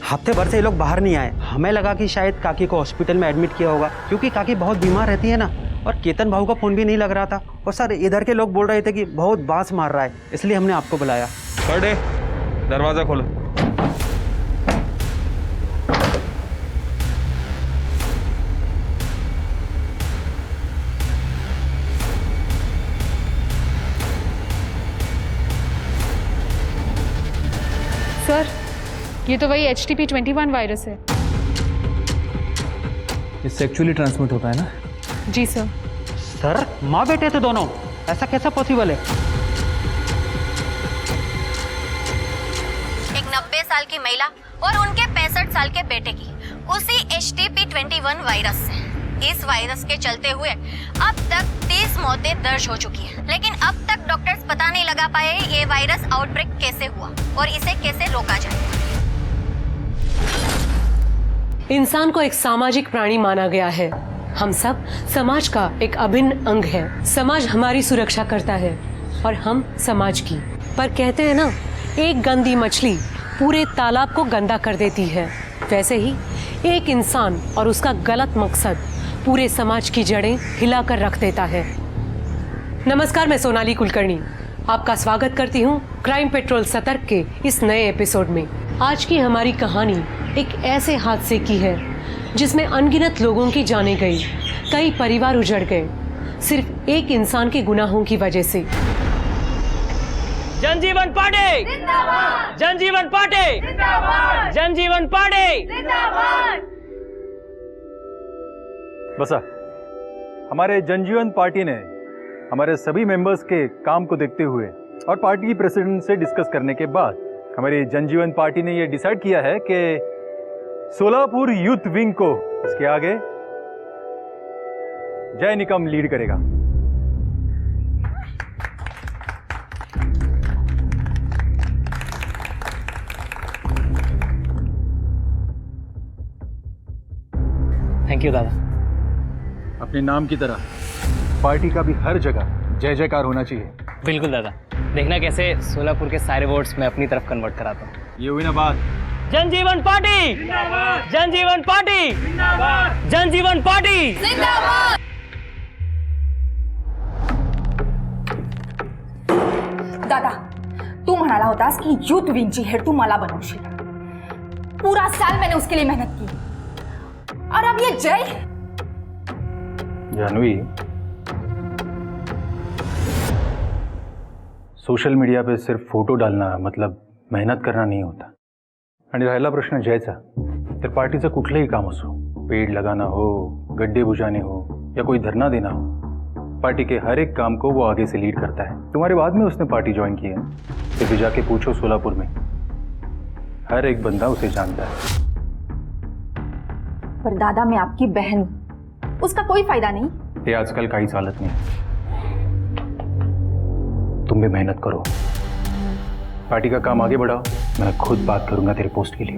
हफ्ते भर से ये लोग बाहर नहीं आए। हमें लगा कि शायद काकी को हॉस्पिटल में एडमिट किया होगा, क्योंकि काकी बहुत बीमार रहती है ना। और केतन भाऊ का फ़ोन भी नहीं लग रहा था। और सर इधर के लोग बोल रहे थे कि बहुत बांस मार रहा है, इसलिए हमने आपको बुलाया। बर्थडे दरवाज़ा खोलो। सर ये तो वही HTP-21 वायरस है। इससे एक्चुअली ट्रांसमिट होता है ना? जी सर। सर माँ बेटे थे दोनों, ऐसा कैसा पॉसिबल है? एक 90 साल की महिला और उनके 65 साल के बेटे की उसी HTP-21 वायरस से। इस वायरस के चलते हुए अब तक 30 मौतें दर्ज हो चुकी हैं, लेकिन अब तक डॉक्टर्स पता नहीं लगा पाए ये वायरस आउटब्रेक कैसे हुआ और इसे कैसे रोका जाए। इंसान को एक सामाजिक प्राणी माना गया है। हम सब समाज का एक अभिन्न अंग है। समाज हमारी सुरक्षा करता है और हम समाज की। पर कहते हैं ना, एक गंदी मछली पूरे तालाब को गंदा कर देती है। वैसे ही एक इंसान और उसका गलत मकसद पूरे समाज की जड़ें हिलाकर रख देता है। नमस्कार, मैं सोनाली कुलकर्णी आपका स्वागत करती हूँ क्राइम पेट्रोल सतर्क के इस नए एपिसोड में। आज की हमारी कहानी एक ऐसे हादसे की है जिसमें अनगिनत लोगों की जानें गई, कई परिवार उजड़ गए, सिर्फ एक इंसान के गुनाहों की वजह से। जनजीवन पार्टी जिंदाबाद! जनजीवन पार्टी जिंदाबाद! जनजीवन पार्टी जिंदाबाद! बसा, हमारे जनजीवन पार्टी ने हमारे सभी मेंबर्स के काम को देखते हुए और पार्टी प्रेसिडेंट से डिस्कस करने के बाद हमारी जनजीवन पार्टी ने यह डिसाइड किया है कि सोलापुर यूथ विंग को इसके आगे जय निकम लीड करेगा। थैंक यू दादा। अपने नाम की तरह पार्टी का भी हर जगह जय जयकार होना चाहिए। बिल्कुल दादा, देखना कैसे सोलापुर के सारे वोट्स मैं अपनी तरफ कन्वर्ट कराता हूँ। ये हुई ना बात। जनजीवन पार्टी जिंदाबाद! जनजीवन पार्टी जिंदाबाद! जनजीवन पार्टी जिंदाबाद! दादा, तू म्हणाला होतास की यूथ विंगची हेड तू मला बनवशील। पूरा साल मैंने उसके लिए मेहनत की और अब ये जय। जानवी, सोशल मीडिया पे सिर्फ फोटो डालना मतलब मेहनत करना नाही होता। आणि राहिला प्रश्न जयचा, तर पार्टीचं कुठलंही काम असो, पेड़ लगाना हो, गड्ढे बुझाने हो या कोई धरना देना हो, पार्टी के हर एक काम को वो आगे से लीड करता है। तुम्हारे बाद में उसने पार्टी ज्वाइन की है, फिर भी जाके पूछो सोलापुर में, हर एक बंदा उसे जानता है। पर दादा, मैं आपकी बहन हूं, उसका कोई फायदा नहीं। ये आजकल काही चालत नहीं। तुम भी मेहनत करो, पार्टी का काम आगे बढ़ाओ। मैं खुद बात करूंगा तेरे पोस्ट के लिए,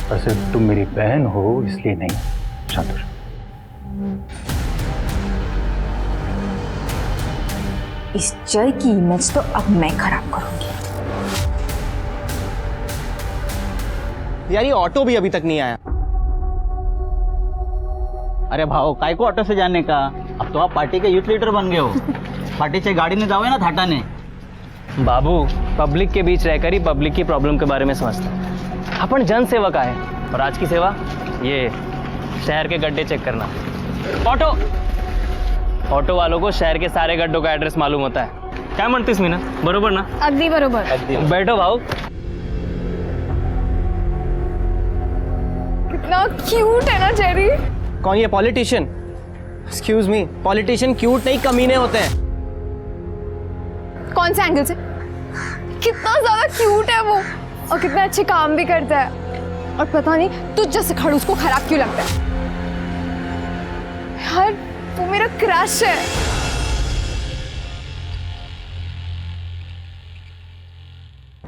पर सिर्फ तुम मेरी बहन हो इसलिए नहीं। शांत हो जाओ। इस जय की इमेज तो अब मैं खराब करूंगी। यार ये ऑटो भी अभी तक नहीं आया। अरे भाऊ, काय को ऑटो से जाने का? अब तो आप पार्टी के यूथ लीडर बन गए हो। पार्टीच्या गाडीने जावे ना थाटाने। बाबू, पब्लिक के बीच रहकर ही पब्लिक की प्रॉब्लम के बारे में समझता है। अपन जन सेवक आए और आज की सेवा ये शहर के गड्ढे चेक करना। ऑटो वालों को शहर के सारे गड्ढों का एड्रेस मालूम होता है। क्या म्हणतेस मीना, बरोबर ना? अगदी बरोबर। बैठो भाऊ। कितना क्यूट है ना जेरी। कौन ये politician? Excuse me, politician cute नहीं कमीने होते हैं। कौन से एंगल से? कितना ज्यादा क्यूट है वो और कितने अच्छे काम भी करता है। और पता नहीं तुझ जैसे खड़ूस को खराब क्यों लगता है। यार वो मेरा क्रश है।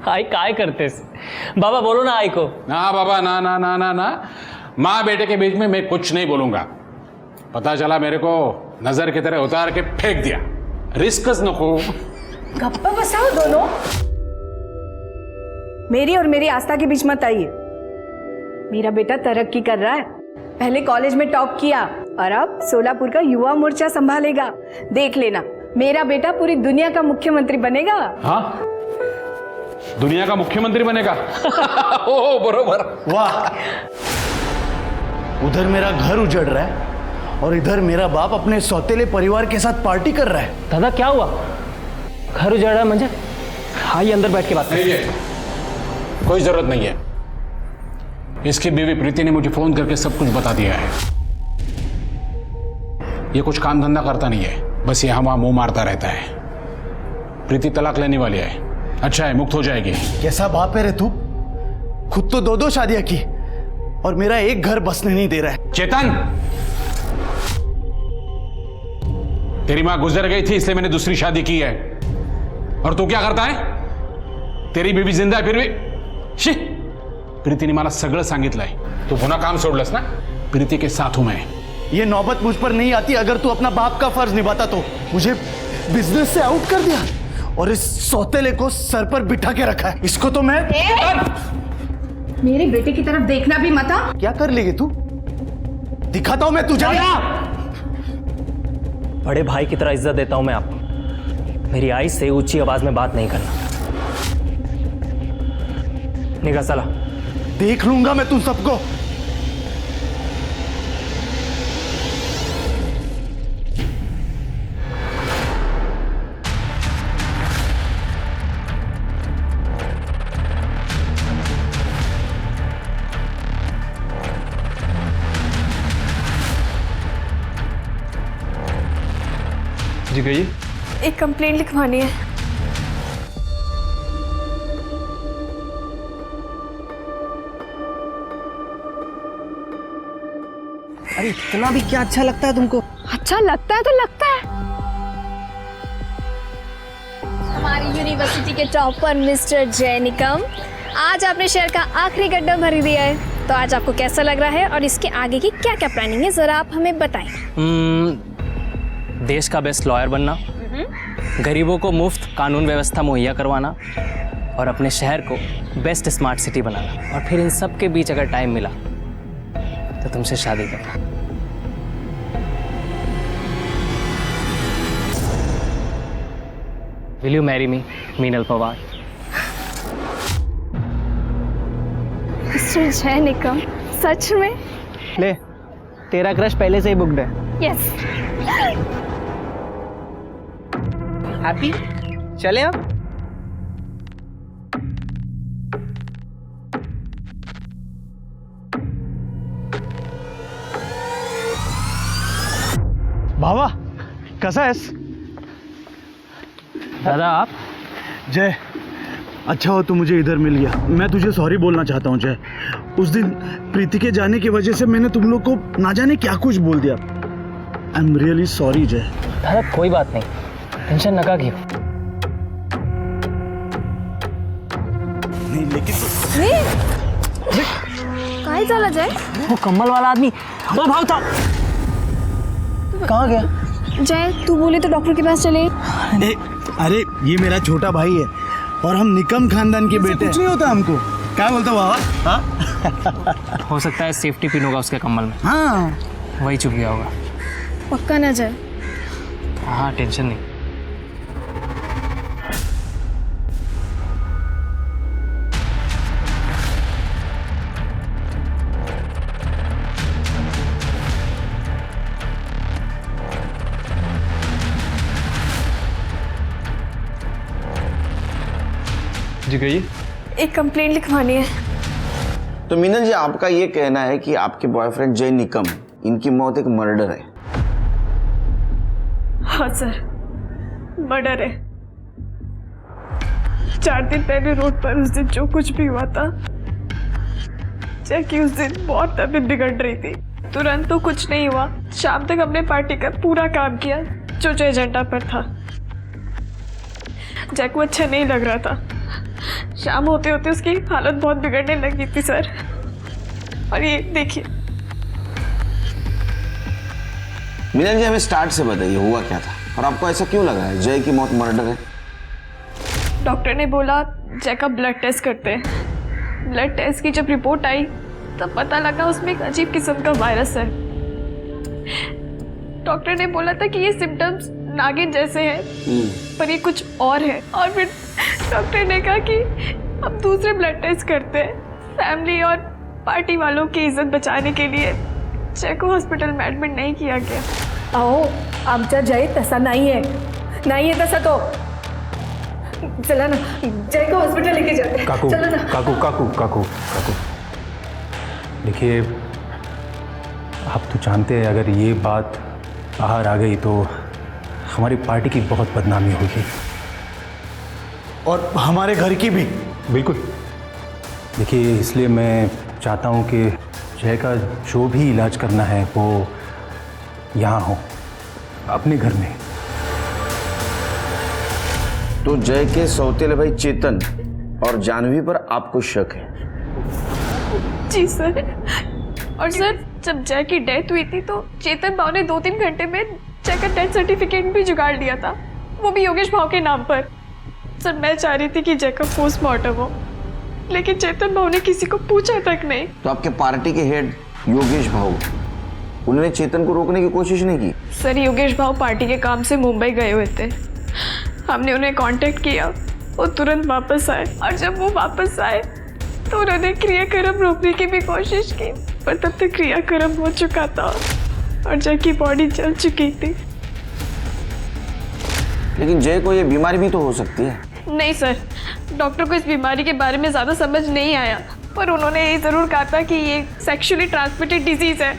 आई काय करतेस? बाबा बोलो ना आई को। ना बाबा, ना ना ना ना ना, माँ बेटे के बीच में मैं कुछ नहीं बोलूंगा। पता चला मेरे को नजर की तरह उतार के फेंक दिया। रिस्कस नको। गप्पा बसाओ दोनों। मेरी और मेरी आस्था के बीच मत आइए। मेरा बेटा तरक्की कर रहा है। पहले कॉलेज में टॉप किया और अब सोलापुर का युवा मोर्चा संभालेगा। देख लेना, मेरा बेटा पूरी दुनिया का मुख्यमंत्री बनेगा। हाँ, दुनिया का मुख्यमंत्री बनेगा। ओ बरोबर। वाह, उधर मेरा घर उजड़ रहा है और इधर मेरा बाप अपने सौतेले परिवार के साथ पार्टी कर रहा है। दादा क्या हुआ? घर उजाड़ा है मुझे? आइए अंदर बैठ के बात नहीं है, कोई जरूरत नहीं है। इसकी बीवी प्रीति ने मुझे फोन करके सब कुछ बता दिया है। ये कुछ काम धंधा करता नहीं है, बस यहाँ वहां मुंह मारता रहता है। प्रीति तलाक लेने वाली है। अच्छा है, मुक्त हो जाएगी। कैसा बाप है रे तू? खुद तो 2-2 शादियां की और मेरा एक घर बसने नहीं दे रहा है। चेतन, तेरी मां गुजर गई थी इसलिए मैंने दूसरी शादी की है। और तू क्या करता है? तेरी बीवी जिंदा है फिर भी शी। प्रीतीने मला सगळं सांगितलंय। तू पुन्हा काम सोडलंस ना? प्रीति के साथ हूं मैं। ये नौबत मुझ पर नहीं आती अगर तू अपना बाप का फर्ज निभाता तो। मुझे बिजनेस से आउट कर दिया और इस सौतेले को सर पर बिठा के रखा है। इसको तो मैं मेरे बेटे की तरफ देखना भी मत। क्या कर लेगी तू? दिखाता हूं मैं तुझे। बड़े भाई की तरह इज्जत देता हूं मैं आपको। मेरी आई से ऊंची आवाज में बात नहीं करना। निगाह साला। देख लूंगा मैं तुम सबको। जी कहिए। एक कंप्लेंट लिखवानी है। अरे इतना भी क्या अच्छा लगता है तुमको? अच्छा लगता है तो लगता है। हमारी यूनिवर्सिटी के टॉपर मिस्टर जय निकम, आज आपने शहर का आखिरी गड्ढा भर दिया है। तो आज आपको कैसा लग रहा है और इसके आगे की क्या क्या प्लानिंग है, जरा आप हमें बताएं। देश का बेस्ट लॉयर बनना, गरीबों को मुफ्त कानून व्यवस्था मुहैया करवाना और अपने शहर को बेस्ट स्मार्ट सिटी बनाना। और फिर इन सब के बीच अगर टाइम मिला तो तुमसे शादी करना। Will you marry me, Meenal Pawar? Mister जय निकम, सच में? ले, तेरा क्रश पहले से ही बुक्ड है। यस। हैप्पी? चले अब। भावा, कसा आहेस? दादा आप? जय, अच्छा हो तू मुझे इधर मिल गया। मैं तुझे सॉरी बोलना चाहता हूँ जय। उस दिन प्रीति के जाने की वजह से मैंने तुम लोग को ना जाने क्या कुछ बोल दिया। आई एम रियली सॉरी जय। दादा कोई बात नहीं, टेंशन नका घेऊ। नहीं लेकिन काय झालं जय? वो कम्बल वाला आदमी, वो भाव था। कहाँ गया? जय, तू बोले तो डॉक्टर के पास चले। अरे ये मेरा छोटा भाई है और हम निकम खानदान के बेटे। कुछ नहीं होता हमको। क्या बोलता बाबा? हाँ? हो सकता है सेफ्टी पिन होगा उसके कम्बल में। हाँ, वही चुप गया होगा। पक्का ना जय? हाँ, टेंशन नहीं। जी कहिए। एक कंप्लेंट लिखवानी है। तो मीनल जी, आपका ये कहना है कि आपके बॉयफ्रेंड जय निकम, इनकी मौत एक मर्डर है? हाँ सर, मर्डर है। 4 दिन पहले रोड पर उस दिन जो कुछ भी हुआ था, जैकी उस दिन बहुत तबीयत बिगड़ रही थी। तुरंत तो कुछ नहीं हुआ, शाम तक हमने पार्टी का पूरा काम किया जो एजेंडा पर था। जैक को अच्छा नहीं लग रहा था। शाम होते होते उसकी हालत बहुत बिगड़ने लगी थी सर। और ये देखिए। मीनल जी, हमें स्टार्ट से बताइए हुआ क्या था और आपको ऐसा क्यों लग रहा है जय की मौत मर्डर है? डॉक्टर ने बोला जय का ब्लड टेस्ट करते हैं। ब्लड टेस्ट की जब रिपोर्ट आई तब पता लगा उसमें एक अजीब किस्म का वायरस है। डॉक्टर ने बोला था कि ये सिम्टम्स नागिन जैसे हैं, पर ये कुछ और है। और फिर डॉक्टर ने कहा कि अब दूसरे ब्लड टेस्ट करते हैं। फैमिली और पार्टी वालों की इज्जत बचाने के लिए जय को हॉस्पिटल में एडमिट नहीं किया गया। अहो आमचा जय तसा नाही आहे तसा तो। चला ना जय को हॉस्पिटल लेके जाते हैं। काकू चलो ना। काकू काकू काकू काकू देखिए, आप तो जानते हैं अगर ये बात बाहर आ गई तो हमारी पार्टी की बहुत बदनामी होगी, और हमारे घर की भी। बिल्कुल। देखिए, इसलिए मैं चाहता हूँ कि जय का जो भी इलाज करना है वो यहाँ हो, अपने घर में। तो जय के सौतेले भाई चेतन और जानवी पर आपको शक है? जी सर। और सर, जब जय की डेथ हुई थी तो चेतन भाव ने 2-3 घंटे में जय का डेथ सर्टिफिकेट भी जुगाड़ लिया था, वो भी योगेश भाव के नाम पर। सर, मैं चाह रही थी कि जय का पोस्टमार्टम हो, लेकिन चेतन भाव ने किसी को पूछा तक नहीं। तो आपके पार्टी के हेड योगेश भाऊ, उन्होंने चेतन को रोकने की कोशिश नहीं की? सर, योगेश भाव पार्टी के काम से मुंबई गए हुए थे। हमने उन्हें कांटेक्ट किया, वो तुरंत वापस आए, और जब वो वापस आए तो उन्होंने क्रियाक्रम रोकने की भी कोशिश की, पर तब तक क्रियाक्रम हो चुका था और जय की बॉडी जल चुकी थी। लेकिन जय को ये बीमारी भी तो हो सकती है। नहीं सर, डॉक्टर को इस बीमारी के बारे में ज़्यादा समझ नहीं आया, पर उन्होंने ये ज़रूर कहा था कि ये सेक्सुअली ट्रांसमिटेड डिजीज़ है।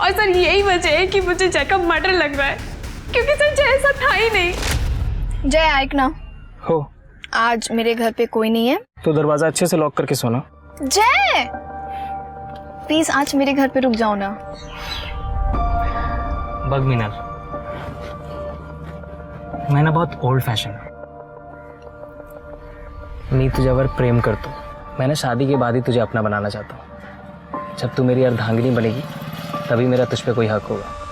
और सर, यही वजह है कि मुझे जय का मर्डर लग रहा है, क्योंकि सर जय ऐसा था ही नहीं। जय आइक ना, हो आज मेरे घर पे कोई नहीं है तो दरवाजा अच्छे से लॉक करके सोना। जय प्लीज आज मेरे घर पे रुक जाओ ना। बघ मीनल, मैं ना बहुत ओल्ड फैशन मी तुझ्यावर प्रेम करतो। मैंने शादी के बाद ही तुझे अपना बनाना चाहता हूँ। जब तू मेरी अर्धांगिनी बनेगी तभी मेरा तुझ पे कोई हक होगा।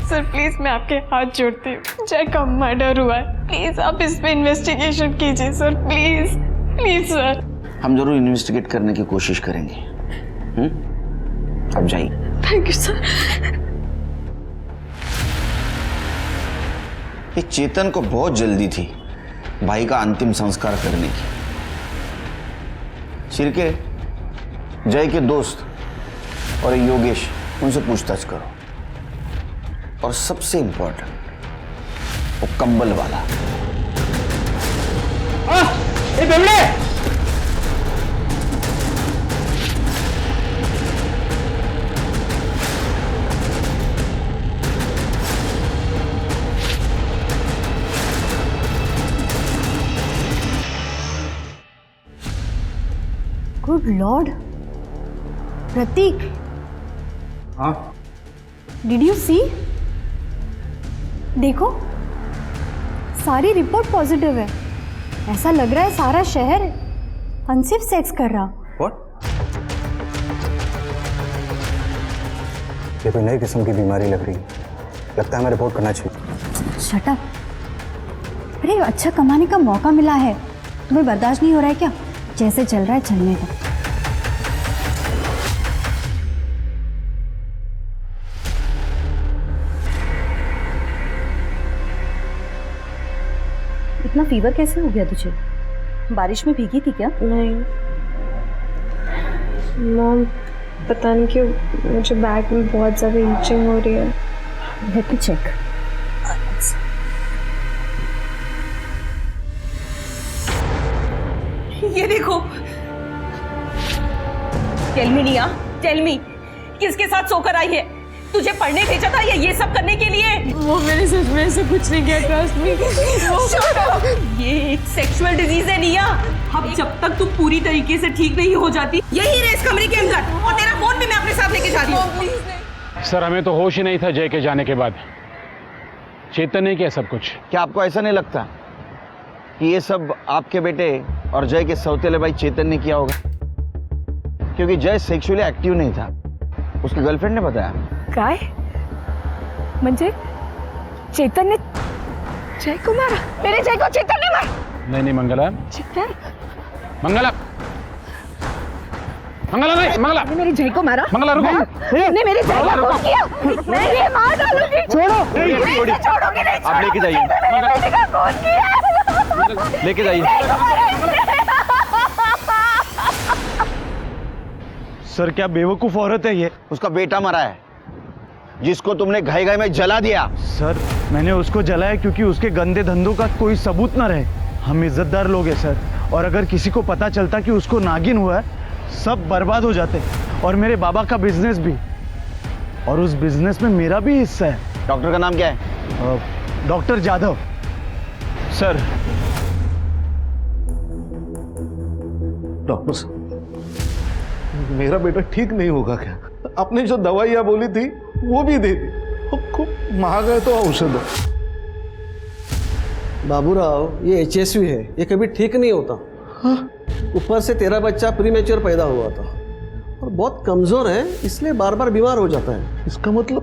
सर प्लीज, मैं आपके हाथ जोड़ती हूँ, जय का मर्डर हुआ है, प्लीज आप इस पे इन्वेस्टिगेशन कीजिए सर, प्लीज प्लीज सर। हम जरूर इन्वेस्टिगेट करने की कोशिश करेंगे। अब जाइए। Thank you sir. ये चेतन को बहुत जल्दी थी भाई का अंतिम संस्कार करने की। शिरके, जय के दोस्त और योगेश, उनसे पूछताछ करो। और सबसे इंपॉर्टेंट, वो कंबल वाला। गुड लॉर्ड, प्रतीक, हाँ डिड यू सी? देखो, सारी रिपोर्ट पॉजिटिव है। ऐसा लग रहा है सारा शहर अनसेफ सेक्स कर रहा। व्हाट? ये कोई नई किस्म की बीमारी लग रही है, लगता है हमें रिपोर्ट करना चाहिए। Shut up. अरे अच्छा कमाने का मौका मिला है, तुम्हें बर्दाश्त नहीं हो रहा है क्या? जैसे चल रहा है चलने का। इतना फीवर कैसे हो गया तुझे? बारिश में भीगी थी क्या? नहीं मॉम, पता नहीं क्यों मुझे बैक में बहुत ज़्यादा ईचिंग हो रही है। Let me check. ये देखो। टेल मी निया, टेल मी, किसके साथ सोकर आई है? तुझे पढ़ने भेजा था या ये सब करने के लिए? वो मैंने सच में ऐसा कुछ नहीं किया, ट्रस्ट मी। ये एक सेक्सुअल डिजीज है निया। अब जब तक तू पूरी तरीके से ठीक नहीं हो जाती, यही रहे इस कमरे के अंदर, और तेरा फोन भी मैं अपने साथ लेके जा रही हूँ। सर, हमें तो होश ही नहीं था जय के जाने के बाद। चेतन ने किया सब कुछ। क्या आपको ऐसा नहीं लगता कि ये सब आपके बेटे और जय के सौतेले भाई चेतन ने किया होगा? क्योंकि जय सेक्सुअली एक्टिव नहीं था, उसकी गर्लफ्रेंड ने बताया। काय म्हणजे चेतन ने जय को मारा? मेरे जय को चेतन ने मारा? नहीं नहीं मंगला, चेतन, मंगला, मंगला नहीं, मंगला मेरी जय को मारा। मंगला रुको। ने मेरी जय को खून किया। मैं ये मार डालूंगी। छोड़ो। छोड़िए। छोड़ोगी नहीं। आप लेके जाइए। मेरी बेटी का खून किया। लेके जाइए। सर क्या बेवकूफ औरत है ये। उसका बेटा मरा है जिसको तुमने घाई घाई में जला दिया। सर मैंने उसको जलाया क्योंकि उसके गंदे धंधों का कोई सबूत ना रहे। हम इज्जतदार लोग हैं सर, और अगर किसी को पता चलता कि उसको नागिन हुआ है, सब बर्बाद हो जाते, और मेरे बाबा का बिजनेस भी, और उस बिजनेस में मेरा भी हिस्सा है। डॉक्टर का नाम क्या है? डॉक्टर जाधव। सर डॉक्टर साहब, मेरा बेटा ठीक नहीं होगा क्या? आपने जो दवाइयाँ बोली थी वो भी दे दी, खूब महंगा है तो औषध है। बाबूराव, ये HSV है, ये कभी ठीक नहीं होता। ऊपर से तेरा बच्चा प्रीमेच्योर पैदा हुआ था और बहुत कमजोर है, इसलिए बार बार बीमार हो जाता है। इसका मतलब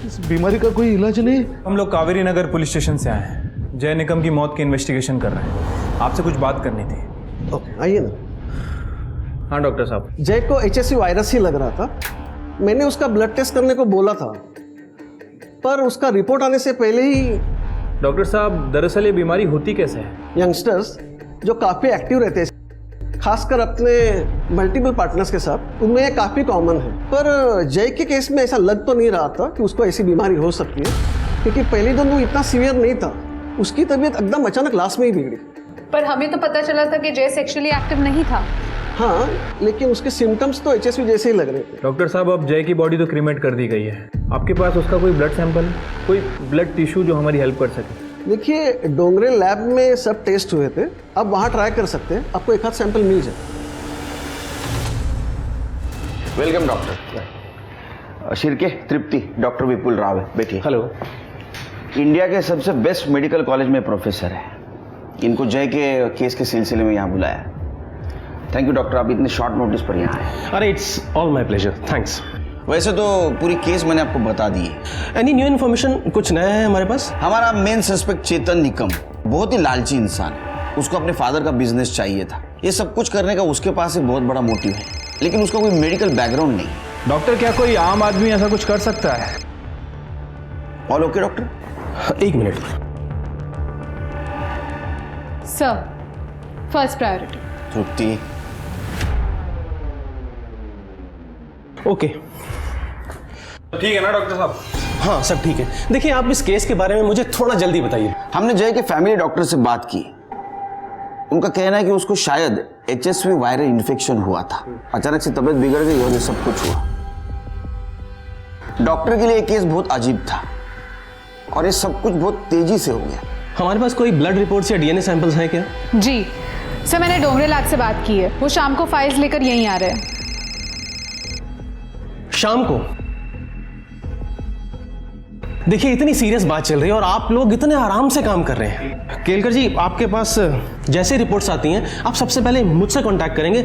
इस बीमारी का कोई इलाज नहीं? हम लोग कावेरी नगर पुलिस स्टेशन से आए हैं, जय निकम की मौत की इन्वेस्टिगेशन कर रहे हैं। आपसे कुछ बात करनी थी। ओके, आइए ना। हाँ डॉक्टर साहब। जय को HSV वायरस ही लग रहा था। मैंने उसका ब्लड टेस्ट करने को बोला था, पर उसका रिपोर्ट आने से पहले ही। डॉक्टर साहब, दरअसल ये बीमारी होती कैसे है? यंगस्टर्स जो काफ़ी एक्टिव रहते हैं, खासकर अपने मल्टीपल पार्टनर्स के साथ, उनमें ये काफ़ी कॉमन है। पर जय के केस में ऐसा लग तो नहीं रहा था कि उसको ऐसी बीमारी हो सकती है, क्योंकि पहले दिन वो इतना सीवियर नहीं था। उसकी तबीयत एकदम अचानक लास्ट में ही बिगड़ी। पर हमें तो पता चला था कि जय सेक्सुअली एक्टिव नहीं था। हाँ, लेकिन उसके सिम्टम्स तो HSV जैसे ही लग रहे थे। डॉक्टर साहब, अब जय की बॉडी तो क्रीमेट कर दी गई है। आपके पास उसका कोई ब्लड सैंपल, कोई ब्लड टिश्यू जो हमारी हेल्प कर सके? देखिए, डोंगरे लैब में सब टेस्ट हुए थे, अब वहाँ ट्राई कर सकते हैं, आपको एक आध सैंपल मिल जाए। Welcome doctor. Shirke Trupti, doctor Vipul Rao है, बैठिए। हेलो। इंडिया के सबसे बेस्ट मेडिकल कॉलेज में प्रोफेसर है। इनको जय के केस के सिलसिले में यहाँ बुलाया। थैंक यू डॉक्टर, आप इतने शॉर्ट नोटिस पर यहाँ आए। अरे it's all my pleasure, thanks. वैसे तो पूरी केस मैंने आपको बता दी है। एनी न्यू इन्फॉर्मेशन, कुछ नया है हमारे पास? हमारा मेन सस्पेक्ट चेतन निकम बहुत ही लालची इंसान है। उसको अपने फादर का बिजनेस चाहिए था। ये सब कुछ करने का उसके पास एक बहुत बड़ा मोटिव है, लेकिन उसका कोई मेडिकल बैकग्राउंड नहीं। डॉक्टर, क्या कोई आम आदमी ऐसा कुछ कर सकता है? All okay doctor? एक मिनट सर, फर्स्ट प्रायोरिटी। तृप्ति, ओके। ठीक है ना डॉक्टर साहब? हाँ सब ठीक है। देखिए, आप इस केस के बारे में मुझे थोड़ा जल्दी बताइए। हमने जय के फैमिली डॉक्टर से बात की। उनका कहना है कि उसको शायद HSV वायरल इन्फेक्शन हुआ था, अचानक से तबीयत बिगड़ गई और ये सब कुछ हुआ। डॉक्टर के लिए ये केस बहुत अजीब था और ये सब कुछ बहुत तेजी से हो गया। हमारे पास कोई ब्लड रिपोर्ट्स या DNA सैंपल्स हैं क्या? जी सर, मैंने डोंगरे लैब से बात की है, वो शाम को फाइल्स लेकर यहीं आ रहे हैं। शाम को? देखिए, इतनी सीरियस बात चल रही है और आप लोग इतने आराम से काम कर रहे हैं। केलकर जी, आपके पास जैसे रिपोर्ट्स आती हैं, आप सबसे पहले मुझसे कांटेक्ट करेंगे,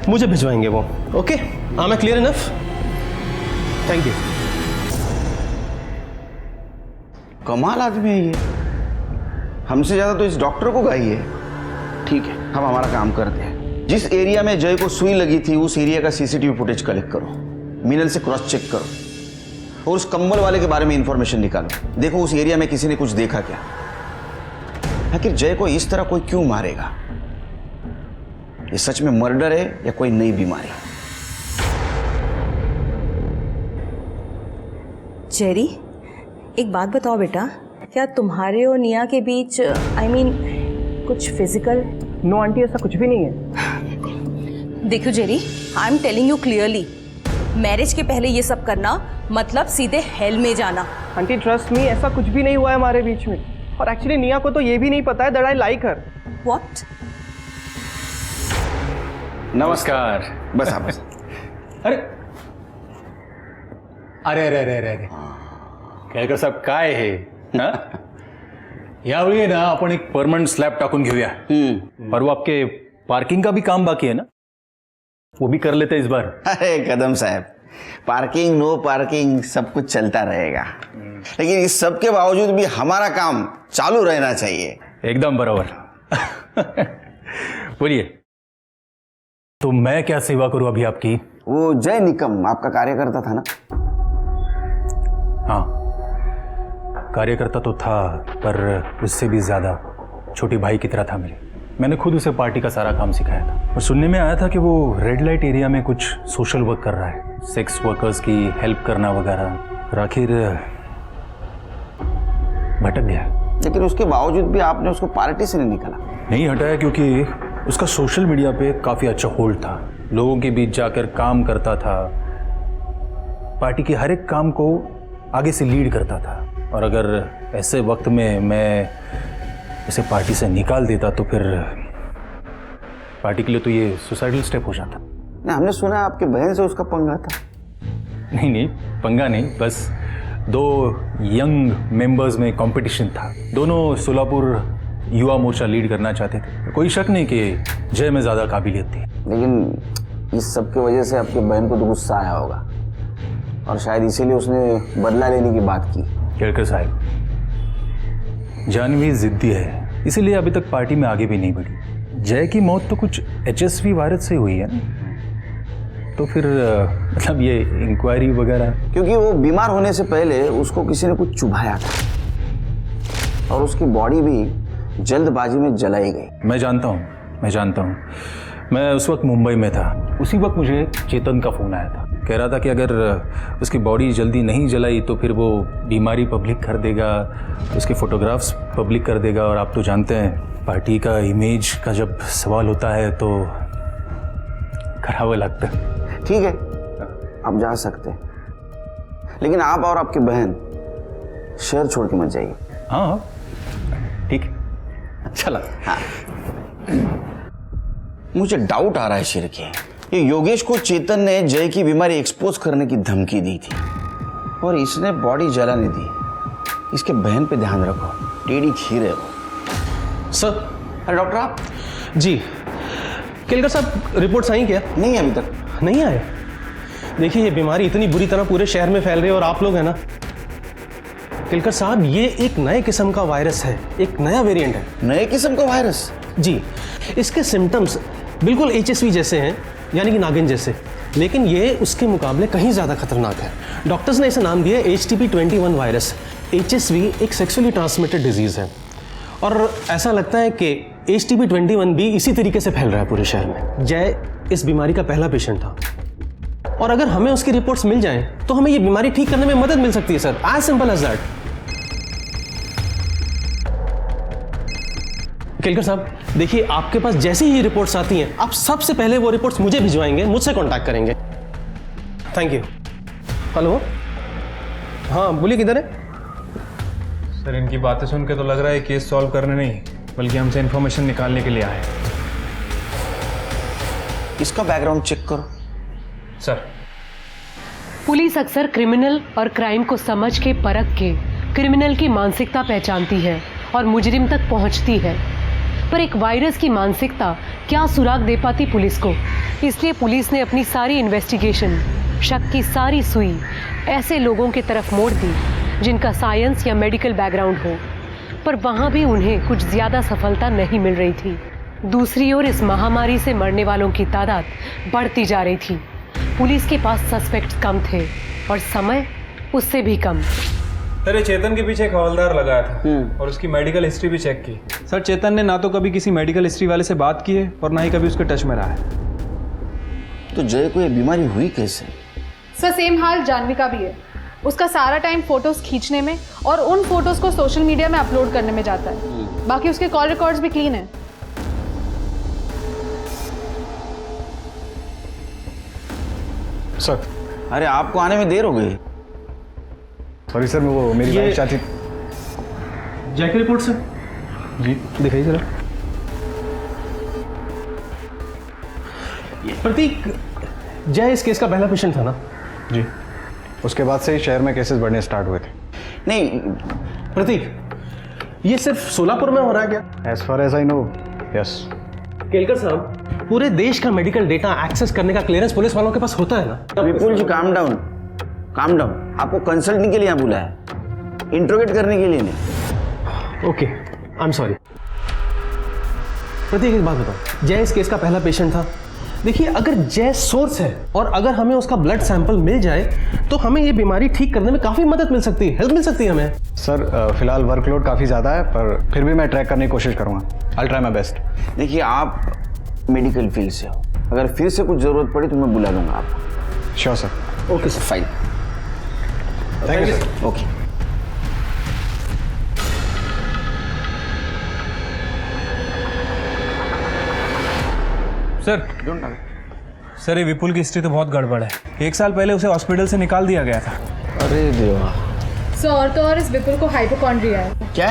मुझे भिजवाएंगे वो। Okay, I M clear enough? Thank you. कमाल आदमी है ये, हमसे ज्यादा तो इस डॉक्टर को गाई है। ठीक है, हम हमारा काम करते हैं। जिस एरिया में जय को सुई लगी थी, उस एरिया का CCTV फुटेज कलेक्ट करो, मिनल से क्रॉस चेक करो और उस कंबल वाले के बारे में इंफॉर्मेशन निकालो। देखो उस एरिया में किसी ने कुछ देखा क्या। आखिर जय को इस तरह कोई क्यों मारेगा? ये सच में मर्डर है या कोई नई बीमारी? जेरी, एक बात बताओ बेटा, क्या तुम्हारे और निया के बीच कुछ फिजिकल? नो आंटी, ऐसा कुछ भी नहीं है। देखो Jerry, I am telling you clearly, marriage के पहले ये सब करना मतलब सीधे हेल में जाना। आंटी ट्रस्ट मी, ऐसा कुछ भी नहीं हुआ है हमारे बीच में। और एक्चुअली निया को तो ये भी नहीं पता है that I like her. What? नमस्कार। बस आप बस। अरे अरे अरे अरे अरे केळकर साहेब, काय हे? यावेळी ना आपण एक परमनंट स्लॅब टाकून घेऊया। और वो आपके पार्किंग का भी काम बाकी है ना, वो भी कर लेते इस बार। अरे कदम साहब, पार्किंग नो पार्किंग सब कुछ चलता रहेगा, लेकिन इस सब के बावजूद भी हमारा काम चालू रहना चाहिए। एकदम बराबर। बोलिए। तो मैं क्या सेवा करूं अभी आपकी? वो जय निकम आपका कार्यकर्ता था ना? हाँ, कार्यकर्ता तो था, पर उससे भी ज्यादा छोटे भाई की तरह था मेरे। मैंने खुद उसे पार्टी का सारा काम सिखाया था। और सुनने में आया था कि वो रेड लाइट एरिया में कुछ सोशल वर्क कर रहा है, सेक्स वर्कर्स की हेल्प करना वगैरह। और आखिर भटक गया। लेकिन उसके बावजूद भी आपने उसको पार्टी से नहीं निकाला? नहीं हटाया, क्योंकि उसका सोशल मीडिया पे काफ़ी अच्छा होल्ड था। लोगों के बीच जाकर काम करता था, पार्टी के हर एक काम को आगे से लीड करता था। और अगर ऐसे वक्त में मैं उसे पार्टी से निकाल देता तो फिर पार्टी के लिए तो ये सुसाइडल स्टेप हो जाता। नहीं, हमने सुना आपके बहन से उसका पंगा था। नहीं, पंगा नहीं, बस 2 यंग मेंबर्स में कंपटीशन था। दोनों सोलापुर युवा मोर्चा लीड करना चाहते थे। कोई शक नहीं कि जय में ज़्यादा काबिलियत थी। लेकिन इस सब की वजह से आपके बहन को तो गुस्सा आया होगा, और शायद इसीलिए उसने बदला लेने की बात की। केड़कर साहब, जानवी जिद्दी है, इसीलिए अभी तक पार्टी में आगे भी नहीं बढ़ी। जय की मौत तो कुछ HSV वायरस से हुई है ना, तो फिर मतलब ये इंक्वायरी वगैरह। क्योंकि वो बीमार होने से पहले उसको किसी ने कुछ चुभाया था, और उसकी बॉडी भी जल्दबाजी में जलाई गई। मैं जानता हूँ। मैं उस वक्त मुंबई में था। उसी वक्त मुझे चेतन का फ़ोन आया था। कह रहा था कि अगर उसकी बॉडी जल्दी नहीं जलाई तो फिर वो बीमारी पब्लिक कर देगा, उसके फोटोग्राफ्स पब्लिक कर देगा। और आप तो जानते हैं, पार्टी का इमेज का जब सवाल होता है तो खराब लगता है। ठीक है, आप जा सकते हैं, लेकिन आप और आपकी बहन शहर छोड़ के मत जाइए। हाँ, ठीक है, अच्छा लगा। हाँ, मुझे डाउट आ रहा है शेर के, ये योगेश को चेतन ने जय की बीमारी एक्सपोज करने की धमकी दी थी, और इसने बॉडी जलाने दी। इसके बहन पे ध्यान रखो, टेढ़ी खीर है वो। सर। अरे डॉक्टर आप? जी, केलकर साहब रिपोर्ट्स आई क्या? नहीं, अभी तक नहीं आए। देखिए, ये बीमारी इतनी बुरी तरह पूरे शहर में फैल रही है, और आप लोग हैं ना केलकर साहब, ये एक नए किस्म का वायरस है, एक नया वेरिएंट है। नए किस्म का वायरस? जी, इसके सिम्टम्स बिल्कुल HSV जैसे हैं, यानी कि नागिन जैसे, लेकिन ये उसके मुकाबले कहीं ज़्यादा खतरनाक है। डॉक्टर्स ने इसे नाम दिया HTP-21 वायरस। HSV एक सेक्सुअली ट्रांसमिटेड डिजीज़ है, और ऐसा लगता है कि HTP-21 भी इसी तरीके से फैल रहा है पूरे शहर में। जय इस बीमारी का पहला पेशेंट था, और अगर हमें उसकी रिपोर्ट्स मिल जाएं तो हमें ये बीमारी ठीक करने में मदद मिल सकती है sir, as simple as that. Kelkar साहब, देखिए, आपके पास जैसे ही रिपोर्ट्स आती हैं, आप सबसे पहले वो रिपोर्ट्स मुझे भिजवाएंगे, मुझसे कांटेक्ट करेंगे। Thank you. हेलो, हाँ बोलिए, किधर है? सर, इनकी बातें सुन के तो लग रहा है केस सॉल्व करने नहीं, बल्कि हमसे इन्फॉर्मेशन निकालने के लिए आए। इसका बैकग्राउंड चेक करो। सर। पुलिस अक्सर क्रिमिनल और क्राइम को समझ के परख के क्रिमिनल की मानसिकता पहचानती है और मुजरिम तक पहुंचती है, पर एक वायरस की मानसिकता क्या सुराग दे पाती पुलिस को। इसलिए पुलिस ने अपनी सारी इन्वेस्टिगेशन, शक की सारी सुई ऐसे लोगों की तरफ मोड़ दी जिनका साइंस या मेडिकल बैकग्राउंड हो, पर वहाँ भी उन्हें कुछ ज़्यादा सफलता नहीं मिल रही थी। दूसरी ओर इस महामारी से मरने वालों की तादाद बढ़ती जा रही थी। पुलिस के पास सस्पेक्ट्स कम थे और समय उससे भी कम। सर, चेतन के पीछे एक हवलदार लगाया था और उसकी मेडिकल हिस्ट्री भी चेक की। सर, चेतन ने ना तो कभी किसी मेडिकल हिस्ट्री वाले से बात की है और ना ही कभी उसके टच में रहा है। तो जय को ये बीमारी हुई कैसे? सर, सेम हाल जानवी का भी है। उसका सारा टाइम फोटोज खींचने में और उन फोटोज को सोशल मीडिया में अपलोड करने में जाता है। बाकी उसके कॉल रिकॉर्ड्स भी क्लीन है। सर। अरे, आपको आने में देर हो गई। सॉरी सर, वो मेरी वाइफ चाहती। जय की रिपोर्ट सर? जी, दिखाइए जरा। प्रतीक, जय इस केस का पहला पेशेंट था ना? जी, उसके बाद से ही शहर में केसेस बढ़ने स्टार्ट हुए थे। नहीं प्रतीक, ये सिर्फ सोलापुर में हो रहा है क्या? As far as I know, yes. Kelkar साहब, पूरे देश का मेडिकल डेटा एक्सेस करने का क्लियरेंस पुलिस वालों के पास होता है ना? विपुल जी, काम डाउन, काम डाउन। आपको कंसल्टिंग के लिए यहाँ बुलाया है, इंट्रोगेट करने के लिए नहीं। Okay, I am sorry. Pratik, एक बात बताओ, जय इस केस का पहला पेशेंट था, देखिए, अगर जय सोर्स है और अगर हमें उसका ब्लड सैंपल मिल जाए तो हमें ये बीमारी ठीक करने में काफ़ी मदद मिल सकती है, हेल्प मिल सकती है हमें। सर फिलहाल वर्कलोड काफ़ी ज़्यादा है, पर फिर भी मैं ट्रैक करने की कोशिश करूँगा। I try my best. देखिए, आप मेडिकल फील्ड से हो, अगर फिर से कुछ ज़रूरत पड़ी तो मैं बुला लूँगा आपको। Sure sir. Okay sir, fine. Thank you sir. Okay. Sir ये विपुल की हिस्ट्री तो बहुत गड़बड़ है। 1 साल पहले उसे हॉस्पिटल से निकाल दिया गया था। अरे देवा। सर और तो और इस विपुल को हाइपोकॉन्ड्रिया है। क्या?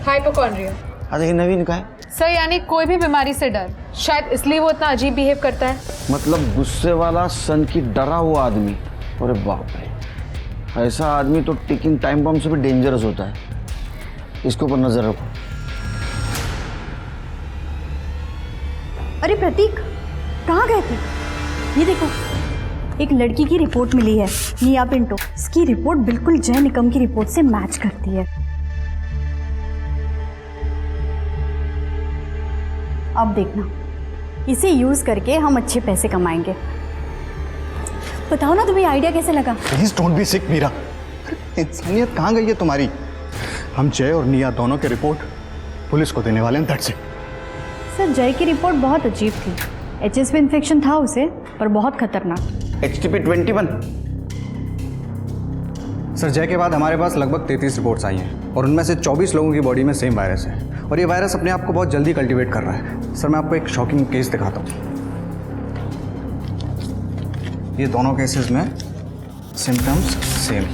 हाइपोकॉन्ड्रिया। अरे ये नवीन का है? सर यानी कोई भी बीमारी से डर, शायद इसलिए वो इतना अजीब बिहेव करता है। मतलब गुस्से वाला, सन की डरा हुआ आदमी। अरे बाप रे, ऐसा आदमी तो टिकिंग टाइम बम से भी डेंजरस होता है। इसके ऊपर नजर रखो। अरे प्रतीक, कहाँ गए थे? ये देखो, एक लड़की की रिपोर्ट मिली है, निया पिंटो। इसकी रिपोर्ट बिल्कुल जय निकम की रिपोर्ट से मैच करती है। अब देखना, इसे यूज करके हम अच्छे पैसे कमाएंगे। बताओ ना, तुम्हें आइडिया कैसे लगा? प्लीज डोंट बी सिक मीरा। इंसानियत कहाँ गई है तुम्हारी? हम जय और निया दोनों की रिपोर्ट पुलिस को देने वाले हैं, दैट्स इट। सर, जय की रिपोर्ट बहुत अजीब थी। HSV इन्फेक्शन था उसे, पर बहुत खतरनाक। HTP 21। सर, जय के बाद हमारे पास लगभग 33 रिपोर्ट्स आई हैं और उनमें से 24 लोगों की बॉडी में सेम वायरस है और ये वायरस अपने आप को बहुत जल्दी कल्टीवेट कर रहा है। सर, मैं आपको एक शॉकिंग केस दिखाता हूँ। ये दोनों केसेस में सिम्टम्स सेम।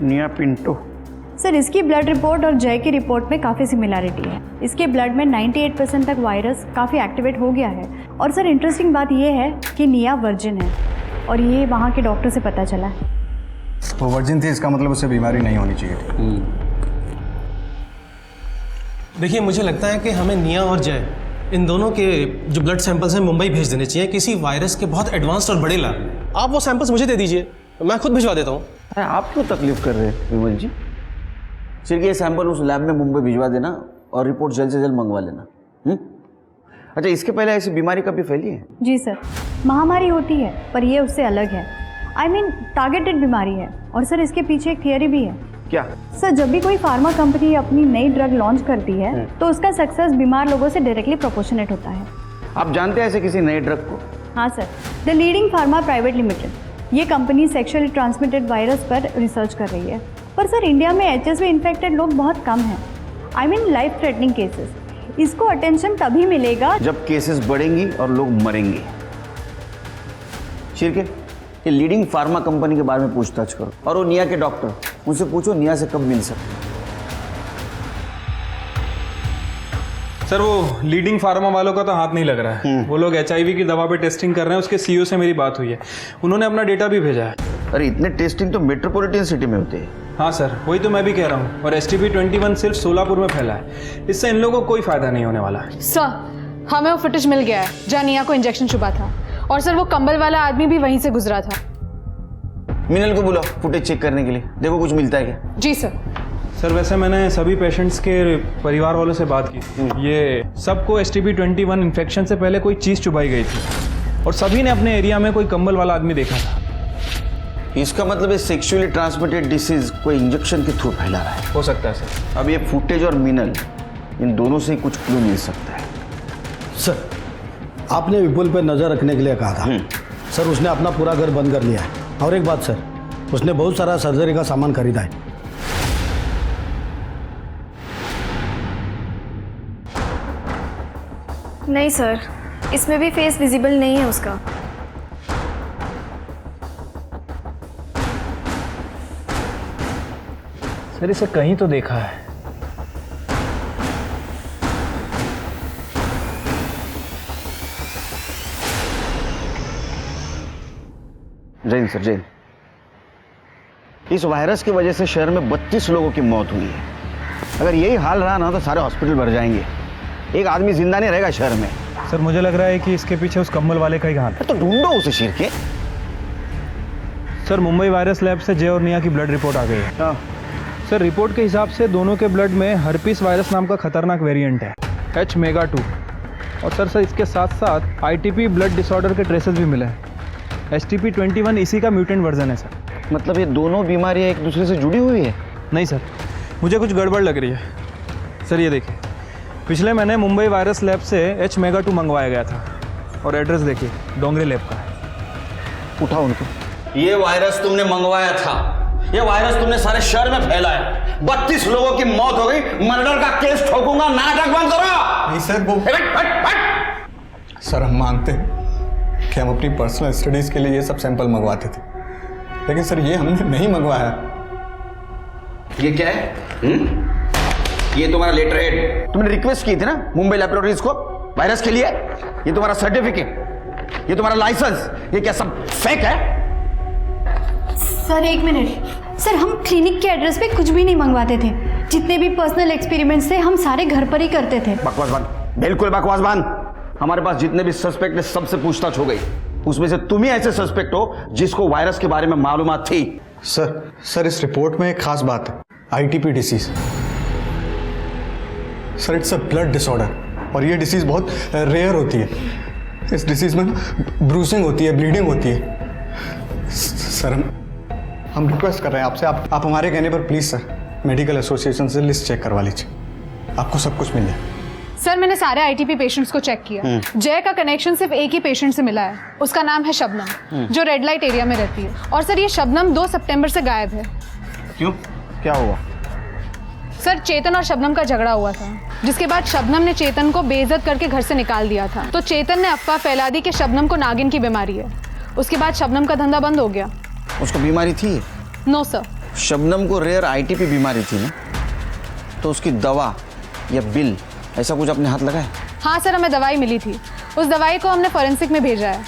निया पिंटो। सर, इसकी ब्लड रिपोर्ट और जय की रिपोर्ट में काफ़ी सिमिलैरिटी है। इसके ब्लड में 98% तक वायरस काफ़ी एक्टिवेट हो गया है। और सर, इंटरेस्टिंग बात यह है कि निया वर्जिन है और ये वहाँ के डॉक्टर से पता चला है। वो वर्जिन थी, इसका मतलब उसे बीमारी नहीं होनी चाहिए थी। देखिए, मुझे लगता है कि हमें निया और जय, इन दोनों के जो ब्लड सैंपल्स हैं मुंबई भेज देने चाहिए, किसी वायरस के बहुत एडवांस्ड और बड़े लैब। आप वो सैंपल्स मुझे दे दीजिए, मैं खुद भिजवा देता हूँ। आप क्यों तकलीफ कर रहे हैं विमल जी? सिर्फ ये सैंपल उस लैब में मुंबई भिजवा देना और रिपोर्ट जल्द से जल्द मंगवा लेना। अच्छा, इसके पहले ऐसी बीमारी कभी फैली है? जी सर, महामारी होती है, पर ये उससे अलग है। I mean, टारगेटेड बीमारी है। और सर, इसके पीछे एक थियरी भी है। क्या? सर, जब भी कोई फार्मा कंपनी अपनी नई ड्रग लॉन्च करती है तो उसका सक्सेस बीमार लोगों से डायरेक्टली प्रोपोर्शनेट होता है। आप जानते हैं ऐसे किसी नए ड्रग को? हाँ sir, the leading pharma private limited. ये कंपनी सेक्सुअली ट्रांसमिटेड वायरस पर रिसर्च कर रही है। पर सर, इंडिया में HSV इन्फेक्टेड लोग बहुत कम हैं। I mean, life threatening cases. इसको अटेंशन तभी मिलेगा जब केसेस बढ़ेंगी और लोग मरेंगे। शिरके, ये लीडिंग फार्मा कंपनी के बारे में पूछताछ करो और वो निया के डॉक्टर, उनसे पूछो निया से कब मिल सकते हैं। सर, वो लीडिंग फार्मा वालों का तो हाथ नहीं लग रहा है। वो लोग HIV की दवा पे टेस्टिंग कर रहे हैं। उसके CEO से मेरी बात हुई है, उन्होंने अपना डेटा भी भेजा है। अरे इतने टेस्टिंग तो मेट्रोपॉलिटन सिटी में होते हैं। हाँ सर, वही तो मैं भी कह रहा हूँ। और STP 21 सिर्फ सोलापुर में फैला है। इससे इन लोगों को कोई फायदा नहीं होने वाला है। सर, हमें वो फुटेज मिल गया है जहाँ निया को इंजेक्शन चुभा था। और सर, वो कंबल वाला आदमी भी वहीं से गुजरा था। मिनल को बुलाओ फुटेज चेक करने के लिए, देखो कुछ मिलता है क्या। जी सर। सर, वैसे मैंने सभी पेशेंट्स के परिवार वालों से बात की। ये सबको STP 21 इन्फेक्शन से पहले कोई चीज़ चुभाई गई थी और सभी ने अपने एरिया में कोई कंबल वाला आदमी देखा था। इसका मतलब है सेक्सुअली ट्रांसमिटेड डिसीज कोई इंजेक्शन के थ्रू फैला रहा है। हो सकता है सर। अब ये फुटेज और मिनल, इन दोनों से कुछ क्लू मिल सकता है। सर, आपने विपुल पर नज़र रखने के लिए कहा था। सर, उसने अपना पूरा घर बंद कर लिया है। और एक बात सर, उसने बहुत सारा सर्जरी का सामान खरीदा है। नहीं सर, इसमें भी फेस विजिबल नहीं है उसका। सर, इसे कहीं तो देखा है। जैन सर, जैन, इस वायरस की वजह से शहर में 32 लोगों की मौत हुई है। अगर यही हाल रहा ना तो सारे हॉस्पिटल भर जाएंगे। एक आदमी जिंदा नहीं रहेगा शहर में। सर, मुझे लग रहा है कि इसके पीछे उस कंबल वाले का ही हाथ है। तो ढूंढो उसे Shirke. Sir, Mumbai virus lab से जय और निया की ब्लड रिपोर्ट आ गई है। सर, रिपोर्ट के हिसाब से दोनों के ब्लड में हर्पीस वायरस नाम का खतरनाक वेरिएंट है। H-MEGA-2। और सर इसके साथ साथ ITP ब्लड डिसऑर्डर के ट्रेसेस भी मिले हैं। HTP-21 इसी का म्यूटेंट वर्जन है सर। मतलब ये दोनों बीमारियां एक दूसरे से जुड़ी हुई है? नहीं सर, मुझे कुछ गड़बड़ लग रही है। सर ये देखिए, पिछले महीने मुंबई वायरस लैब से H-MEGA-2 मंगवाया गया था और एड्रेस देखिए डोंगरी लैब का है। उठाओ उनको। ये वायरस तुमने मंगवाया था, ये वायरस तुमने सारे शहर में फैलाया, 32 लोगों की मौत हो गई, मर्डर का केस ठोकूंगा, नाटक बंद करो। नहीं सर, वो सर हम मानते हैं कि हम अपनी पर्सनल स्टडीज के लिए ये सब सैंपल मंगवाते थे, लेकिन सर ये हमने नहीं मंगवाया। ये क्या है? ये तुम्हारा लेटर हेड, तुमने रिक्वेस्ट की थी ना मुंबई लैबोरेटरीज को वायरस के लिए। ये तुम्हारा सर्टिफिकेट, ये तुम्हारा लाइसेंस, ये क्या सब फेक है? सर एक मिनट सर, हम क्लिनिक के एड्रेस पे कुछ भी नहीं मंगवाते थे। जितने भी पर्सनल एक्सपेरिमेंट्स थे हम सारे घर पर ही करते थे। बकवास बंद, बिल्कुल बकवास बंद। हमारे पास जितने भी सस्पेक्ट है सबसे पूछताछ हो गई, उसमें से तुम ही ऐसे सस्पेक्ट हो जिसको वायरस के बारे में मालूमात थी। सर इस रिपोर्ट में एक खास बात है, ITP disease. Sir it's a blood disorder और ये डिसीज बहुत रेयर होती है। इस डिसीज में ब्रूसिंग होती है, ब्लीडिंग होती है। सर हम रिक्वेस्ट कर रहे हैं आपसे, आप हमारे कहने पर प्लीज सर मेडिकल एसोसिएशन से लिस्ट चेक करवा लीजिए, आपको सब कुछ मिल जाए। सर मैंने सारे ITP पेशेंट्स को चेक किया। जय का कनेक्शन सिर्फ एक ही पेशेंट से मिला है, उसका नाम है शबनम, जो रेड लाइट एरिया में रहती है। और सर ये शबनम 2 सितंबर से गायब है। क्यों, क्या हुआ? सर चेतन और शबनम का झगड़ा हुआ था, जिसके बाद शबनम ने चेतन को बेइज्जत करके घर से निकाल दिया था। तो चेतन ने अफवाह फैला दी कि शबनम को नागिन की बीमारी है। उसके बाद शबनम का धंधा बंद हो गया। उसको बीमारी थी? No sir. शबनम को रेयर ITP बीमारी थी ना, तो उसकी दवा या बिल ऐसा कुछ अपने हाथ लगाए? हाँ सर, हमें दवाई मिली थी, उस दवाई को हमने फॉरेंसिक में भेजा है।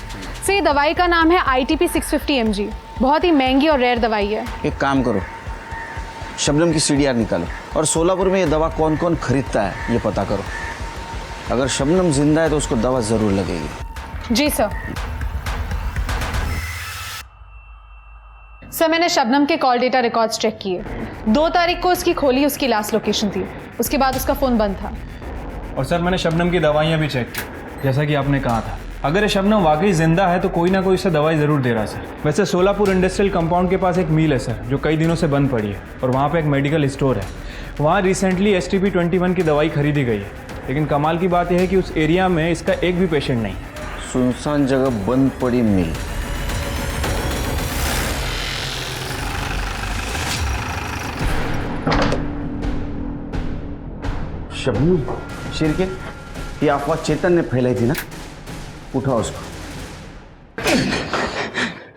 सर ये दवाई का नाम है ITP 650 mg, बहुत ही महंगी और रेयर दवाई है। एक काम करो, शबनम की CDR निकालो और सोलापुर में ये दवा कौन कौन खरीदता है ये पता करो। अगर शबनम जिंदा है तो उसको दवा जरूर लगेगी। जी सर। सर मैंने शबनम के कॉल डेटा रिकॉर्ड्स चेक किए। 2 तारीख को उसकी खोली उसकी लास्ट लोकेशन थी, उसके बाद उसका फ़ोन बंद था। और सर मैंने शबनम की दवाइयाँ भी चेक की, जैसा कि आपने कहा था। अगर ये शबनम वाकई जिंदा है तो कोई ना कोई इसे दवाई ज़रूर दे रहा है सर। वैसे सोलापुर इंडस्ट्रियल कंपाउंड के पास एक मिल है सर, जो कई दिनों से बंद पड़ी है, और वहाँ पे एक मेडिकल स्टोर है। वहाँ रिसेंटली HTP-21 की दवाई खरीदी गई है, लेकिन कमाल की बात यह है कि उस एरिया में इसका एक भी पेशेंट नहीं। सुनसान जगह बंद पड़ी मिल। शबनम शेर के ये अफवाह चेतन ने फैलाई थी ना, उठाओ उसको।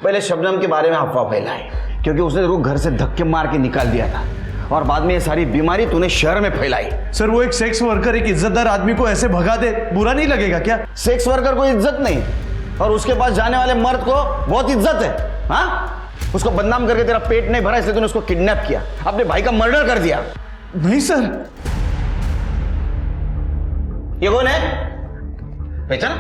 पहले शबनम के बारे में अफवाह फैलाई क्योंकि उसने वो घर से धक्के मार के निकाल दिया था, और बाद में ये सारी बीमारी तूने शहर में फैलाई। सर वो एक सेक्स वर्कर एक इज्जतदार आदमी को ऐसे भगा दे, बुरा नहीं लगेगा क्या? सेक्स वर्कर को इज्जत नहीं, और उसके पास जाने वाले मर्द को बहुत इज्जत है। हाँ, उसको बदनाम करके तेरा पेट नहीं भरा इसलिए तूने उसको किडनैप किया, अपने भाई का मर्डर कर दिया। नहीं सर। ये कौन है? पहचान?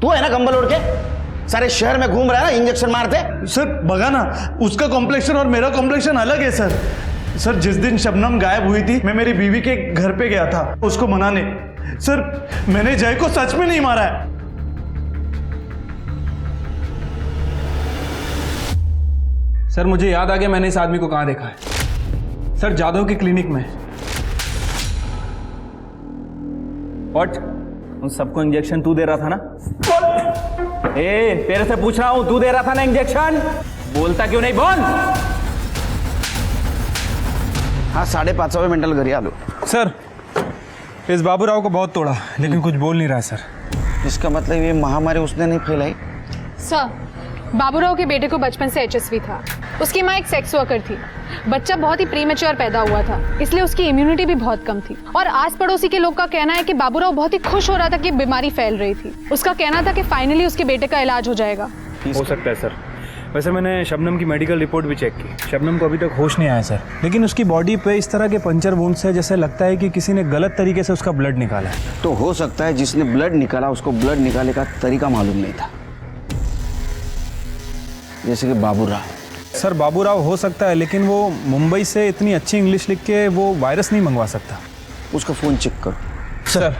तू है ना कंबल ओढ़ के सारे शहर में घूम रहा है ना इंजेक्शन मारते? सर बगा ना, उसका कॉम्प्लेक्शन और मेरा कॉम्प्लेक्शन अलग है सर। सर जिस दिन शबनम गायब हुई थी मैं मेरी बीवी के घर पे गया था उसको मनाने। सर मैंने जय को सच में नहीं मारा है। सर मुझे याद आ गया, मैंने इस आदमी को कहाँ देखा है। सर जादव की क्लिनिक में। व्हाट? उन सबको इंजेक्शन तू दे रहा था ना? तेरे से पूछ रहा हूं, तू दे रहा था ना इंजेक्शन? बोलता क्यों नहीं? बोल। हाँ 5:30 मेंटल घरी आलो। सर इस बाबूराव को बहुत तोड़ा, लेकिन कुछ बोल नहीं रहा सर। इसका मतलब ये महामारी उसने नहीं फैलाई? सर बाबूराव के बेटे को बचपन से HSV था। उसकी माँ एक सेक्स वर्कर थी। बच्चा बहुत ही प्रीमेच्योर पैदा हुआ था, इसलिए उसकी इम्यूनिटी भी बहुत कम थी। और आस पड़ोसी के लोग का कहना है कि बाबूराव बहुत ही खुश हो रहा था कि बीमारी फैल रही थी। उसका कहना था कि फाइनली उसके बेटे का इलाज हो जाएगा। हो सकता है सर। वैसे मैंने शबनम की मेडिकल रिपोर्ट भी चेक की। शबनम को अभी तक होश नहीं आया सर, लेकिन उसकी बॉडी पे इस तरह के पंचर वुंड्स है जैसे लगता है कि किसी ने गलत तरीके से उसका ब्लड निकाला है। तो हो सकता है जिसने ब्लड निकाला उसको ब्लड निकालने का तरीका मालूम नहीं था, जैसे कि बाबूराव। सर बाबूराव हो सकता है, लेकिन वो मुंबई से इतनी अच्छी इंग्लिश लिख के वो वायरस नहीं मंगवा सकता। उसका फ़ोन चेक करो। सर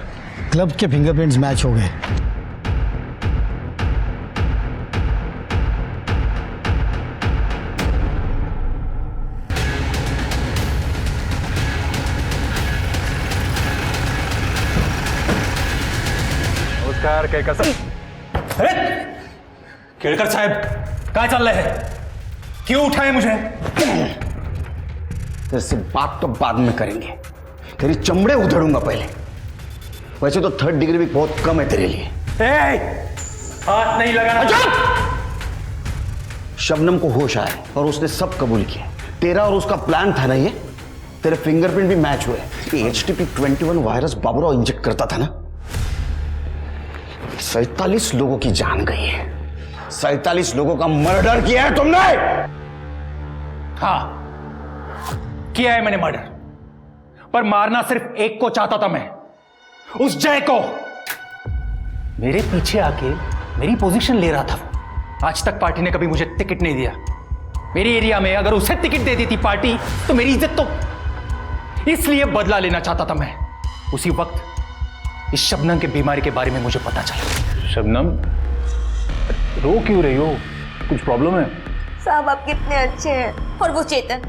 क्लब के फिंगरप्रिंट्स मैच हो गए। नमस्कार केळकर साहेब। अरे केळकर साहेब काय चाललंय है? क्यों उठाए मुझे? तेरे से बात तो बाद में करेंगे, तेरी चमड़े उधेड़ूंगा पहले। वैसे तो 3rd डिग्री भी बहुत कम है तेरे लिए। हाथ नहीं लगाना। शबनम को होश आया और उसने सब कबूल किया। तेरा और उसका प्लान था ना ये, तेरे फिंगरप्रिंट भी मैच हुए। ये HTP-21 वायरस बाबूराव इंजेक्ट करता था ना, 47 लोगों की जान गई है, 47 लोगों का मर्डर किया है तुमने। हाँ किया है मैंने मर्डर, पर मारना सिर्फ एक को चाहता था मैं, उस जय को। मेरे पीछे आके मेरी पोजीशन ले रहा था वो। आज तक पार्टी ने कभी मुझे टिकट नहीं दिया। मेरी एरिया में अगर उसे टिकट दे दी थी पार्टी तो मेरी इज्जत तो, इसलिए बदला लेना चाहता था मैं। उसी वक्त इस शबनम की बीमारी के बारे में मुझे पता चला। शबनम रो क्यों रही हो? कुछ प्रॉब्लम है? साहब आप कितने अच्छे हैं। और वो चेतन,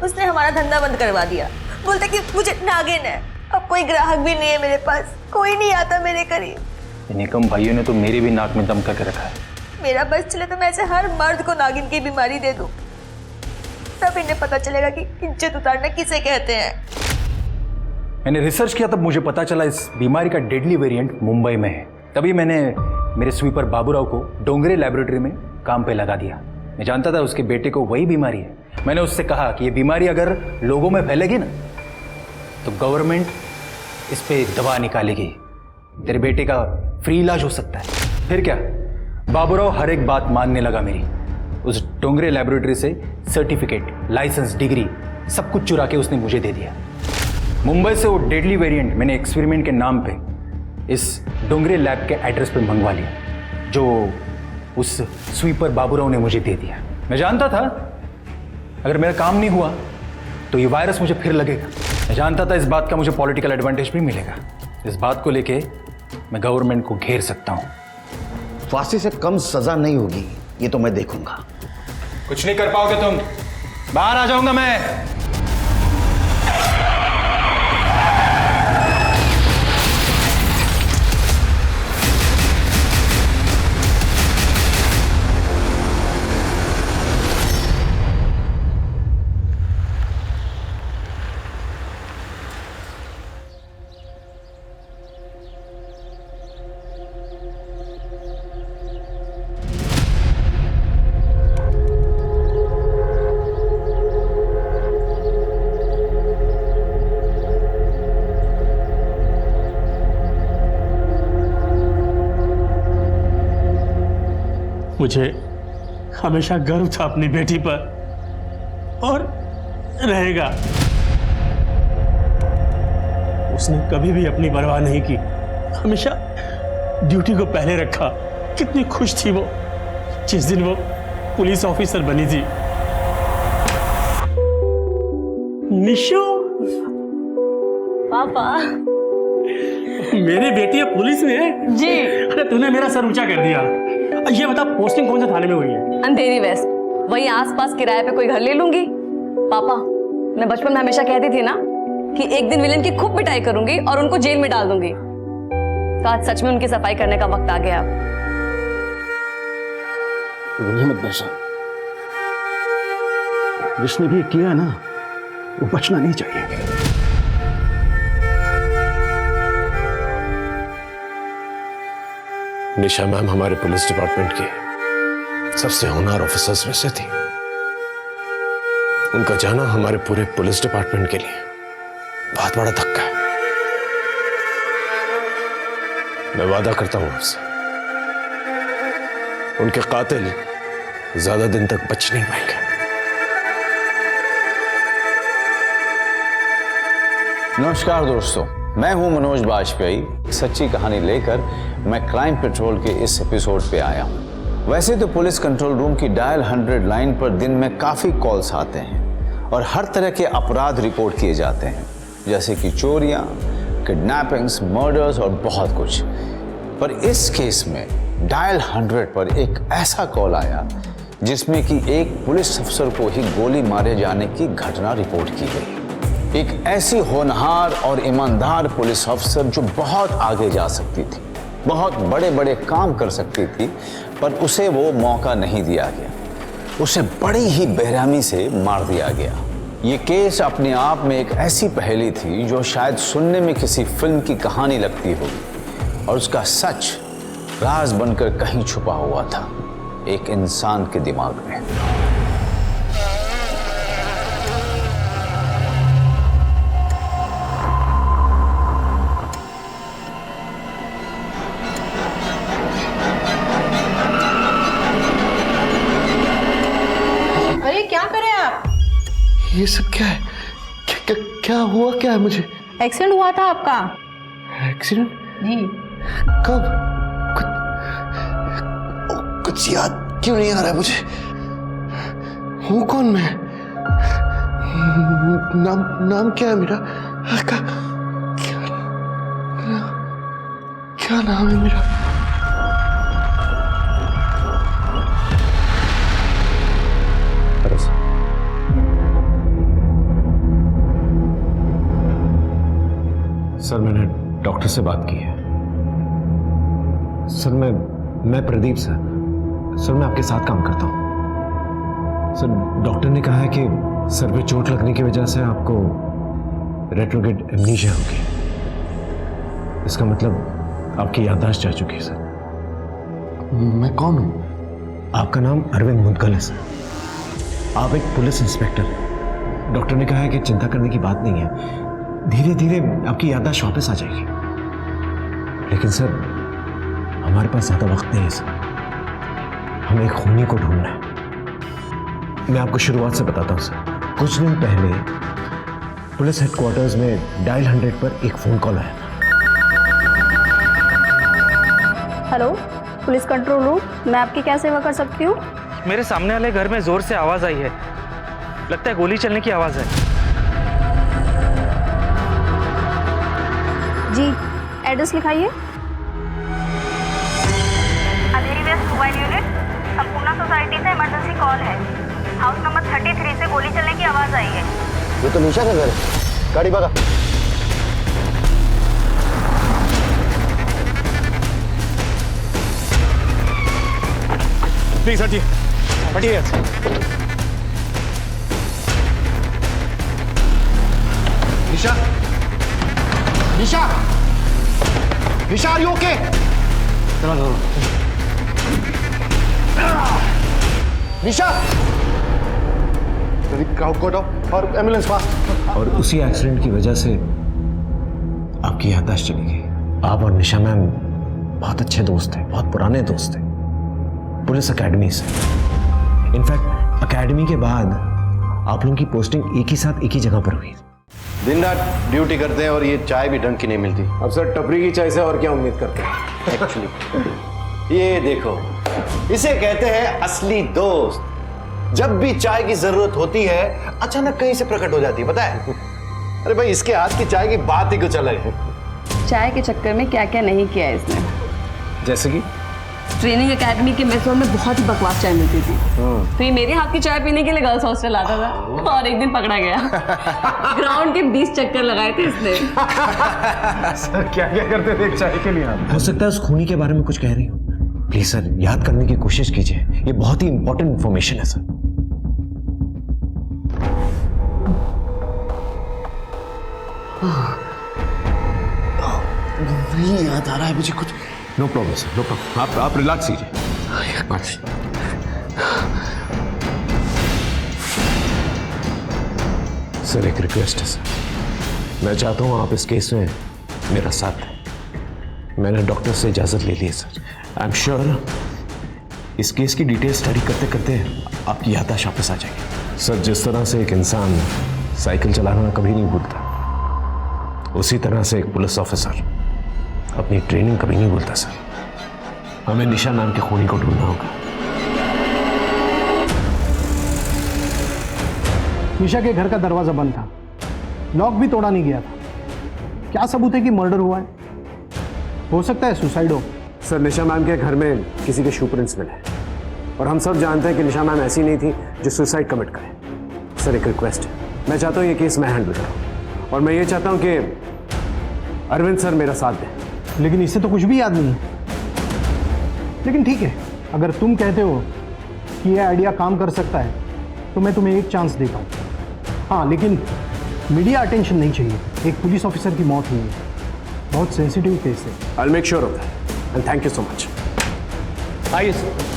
उसने हमारा धंधा बंद करवा दिया। बोलता कि मुझे नागिन है, अब कोई ग्राहक भी नहीं है मेरे पास, कोई नहीं आता मेरे करीब। निकम भाइयों ने तो मेरे भी नाक में दम करके रखा है। मेरा बस चले तो मैं ऐसे हर मर्द को नागिन की बीमारी दे दूं, तब इन्हें पता चलेगा कि इज्जत उतारना किसे कहते हैं। मैंने रिसर्च किया, तब मुझे पता चला इस बीमारी का डेडली वेरिएंट मुंबई में है। तभी मैंने मेरे स्वीपर बाबूराव को डोंगरे लैबोरेटरी में काम पे लगा दिया। मैं जानता था उसके बेटे को वही बीमारी है। मैंने उससे कहा कि ये बीमारी अगर लोगों में फैलेगी ना तो गवर्नमेंट इस पे दवा निकालेगी, तेरे बेटे का फ्री इलाज हो सकता है। फिर क्या, बाबूराव हर एक बात मानने लगा मेरी। उस डोंगरे लैबोरेटरी से सर्टिफिकेट, लाइसेंस, डिग्री सब कुछ चुरा के उसने मुझे दे दिया। मुंबई से वो डेडली वेरिएंट मैंने एक्सपेरिमेंट के नाम पे इस डोंगरे लैब के एड्रेस पे मंगवा लिया, जो उस स्वीपर बाबूराव ने मुझे दे दिया। मैं जानता था अगर मेरा काम नहीं हुआ तो ये वायरस मुझे फिर लगेगा। मैं जानता था इस बात का मुझे पॉलिटिकल एडवांटेज भी मिलेगा। इस बात को लेके मैं गवर्नमेंट को घेर सकता हूँ। फांसी से कम सजा नहीं होगी, ये तो मैं देखूंगा। कुछ नहीं कर पाओगे तुम, बाहर आ जाऊंगा मैं। मुझे हमेशा गर्व था अपनी बेटी पर और रहेगा। उसने कभी भी अपनी परवाह नहीं की, हमेशा ड्यूटी को पहले रखा। कितनी खुश थी वो जिस दिन वो पुलिस ऑफिसर बनी थी। निशु पापा, मेरी बेटी है पुलिस में जी। अरे तूने मेरा सर ऊंचा कर दिया। ये बता पोस्टिंग कौन से थाने में हुई है? अंधेरी वेस्ट, वही आसपास किराए पे कोई घर ले लूंगी। पापा, मैं बचपन में हमेशा कहती थी ना कि एक दिन विलन की खूब पिटाई करूंगी और उनको जेल में डाल दूंगी। तो आज सच में उनकी सफाई करने का वक्त आ गया। मत बचा, जिसने भी किया ना वो बचना नहीं चाहिए। निशा मैम हमारे पुलिस डिपार्टमेंट की सबसे होनहार ऑफिसर्स में से थी। उनका जाना हमारे पूरे पुलिस डिपार्टमेंट के लिए बहुत बड़ा धक्का है। मैं वादा करता हूं आपसे, उनके कातिल ज्यादा दिन तक बच नहीं पाएंगे। नमस्कार दोस्तों, मैं हूं मनोज बाजपेयी। सच्ची कहानी लेकर मैं क्राइम पेट्रोल के इस एपिसोड पे आया हूं। वैसे तो पुलिस कंट्रोल रूम की डायल 100 लाइन पर दिन में काफ़ी कॉल्स आते हैं और हर तरह के अपराध रिपोर्ट किए जाते हैं, जैसे कि चोरियां, किडनैपिंग्स, मर्डर्स और बहुत कुछ। पर इस केस में डायल 100 पर एक ऐसा कॉल आया जिसमें कि एक पुलिस अफसर को ही गोली मारे जाने की घटना रिपोर्ट की गई। एक ऐसी होनहार और ईमानदार पुलिस अफसर जो बहुत आगे जा सकती थी, बहुत बड़े बड़े काम कर सकती थी, पर उसे वो मौका नहीं दिया गया। उसे बड़ी ही बेरहमी से मार दिया गया। ये केस अपने आप में एक ऐसी पहेली थी जो शायद सुनने में किसी फिल्म की कहानी लगती होगी, और उसका सच राज बनकर कहीं छुपा हुआ था, एक इंसान के दिमाग में। अरे क्या करें आप? ये सब क्या है? क्या हुआ? क्या है मुझे? एक्सीडेंट हुआ था आपका। एक्सीडेंट? जी। कब? कुछ याद क्यों नहीं आ रहा है मुझे? हूँ कौन मैं? नाम क्या है मेरा? क्या नाम है मेरा? सर, मैंने डॉक्टर से बात की है। सर, मैं प्रदीप सर, मैं आपके साथ काम करता हूँ। सर, डॉक्टर ने कहा है कि सर पे चोट लगने की वजह से आपको रेट्रोग्रेड एमनीशिया होगी। इसका मतलब आपकी याददाश्त जा चुकी है सर। मैं कौन हूँ? आपका नाम अरविंद मुदगल है सर। आप एक पुलिस इंस्पेक्टर हैं। डॉक्टर ने कहा है कि चिंता करने की बात नहीं है, धीरे धीरे आपकी याददाश्त वापस आ जाएगी। लेकिन सर, हमारे पास ज्यादा वक्त नहीं है सर। हमें एक खूनी को ढूंढना है। मैं आपको शुरुआत से बताता हूं सर। कुछ दिन पहले पुलिस हेडक्वार्टर्स में डायल 100 पर एक फोन कॉल आया। हेलो, पुलिस कंट्रोल रूम, मैं आपकी क्या सेवा कर सकती हूँ? मेरे सामने वाले घर में जोर से आवाज आई है, लगता है गोली चलने की आवाज है। जी, एड्रेस लिखाइए। अंधेरी वेस्ट मोबाइल यूनिट, संपूर्ण सोसाइटी से इमरजेंसी कॉल है। हाउस नंबर 33 से गोली चलने की आवाज आई है। ये तो निशा का घर है। गाड़ी भगा। प्लीज हटिए, हटिए। Nisha, Nisha, Nisha, are you okay? चलो। निशा, क्राउड को हटाओ और एम्बुलेंस पास। और उसी एक्सीडेंट की वजह से आपकी याददाश्त चली गई। आप और निशा मैम बहुत अच्छे दोस्त थे, बहुत पुराने दोस्त थे, पुलिस अकेडमी से। इनफैक्ट अकेडमी के बाद आप लोगों की पोस्टिंग एक ही साथ एक ही जगह पर हुई। दिन रात ड्यूटी करते हैं और ये चाय भी ढंग की नहीं मिलती। अब सर, टपरी की चाय से और क्या उम्मीद करते हैं? एक्चुअली ये देखो, इसे कहते हैं असली दोस्त। जब भी चाय की जरूरत होती है, अचानक कहीं से प्रकट हो जाती है, पता है? अरे भाई, इसके हाथ की चाय की बात ही कुछ अलग है। चाय के चक्कर में क्या क्या नहीं किया है इसने। जैसे कि ट्रेनिंग एकेडमी के मेस में बहुत ही बकवास चाय मिलती थी, तो ये मेरे हाथ की चाय पीने के लिए गर्ल्स हॉस्टल आता था, और एक दिन पकड़ा गया। ग्राउंड के 20 चक्कर लगाए थे इसने। सर, क्या क्या करते थे चाय के लिए? हो सकता है उस खूनी के बारे में कुछ कह रही हो। प्लीज सर, याद करने की कोशिश कीजिए, ये बहुत ही इंपॉर्टेंट इंफॉर्मेशन है सर। नहीं याद आ रहा है मुझे कुछ। No problem sir, no problem. आप रिलैक्स कीजिए। सर, एक रिक्वेस्ट है सर। मैं चाहता हूँ आप इस केस में मेरा साथ दें। मैंने डॉक्टर से इजाज़त ले ली है सर। आई एम श्योर इस केस की डिटेल स्टडी करते करते आपकी याददाश्त वापस आ जाएगी। सर, जिस तरह से एक इंसान साइकिल चलाना कभी नहीं भूलता, उसी तरह से एक पुलिस ऑफिसर अपनी ट्रेनिंग कभी नहीं भूलता सर। हमें निशा नाम के खूनी को ढूंढना होगा। निशा के घर का दरवाजा बंद था, लॉक भी तोड़ा नहीं गया था। क्या सबूत है कि मर्डर हुआ है? हो सकता है सुसाइड हो। सर निशा मैम के घर में किसी के शू प्रिंट्स मिले और हम सब जानते हैं कि निशा मैम ऐसी नहीं थी जो सुसाइड कमिट करे। सर एक रिक्वेस्ट है, मैं चाहता हूँ ये केस मैं हैंडल करूँ और मैं ये चाहता हूँ कि अरविंद सर मेरा साथ दें। लेकिन इससे तो कुछ भी याद नहीं है। लेकिन ठीक है, अगर तुम कहते हो कि यह आइडिया काम कर सकता है तो मैं तुम्हें एक चांस देता हूँ। हाँ, लेकिन मीडिया अटेंशन नहीं चाहिए। एक पुलिस ऑफिसर की मौत हुई है, बहुत सेंसिटिव केस है। I'll make sure of that and thank you so much. आइए सर।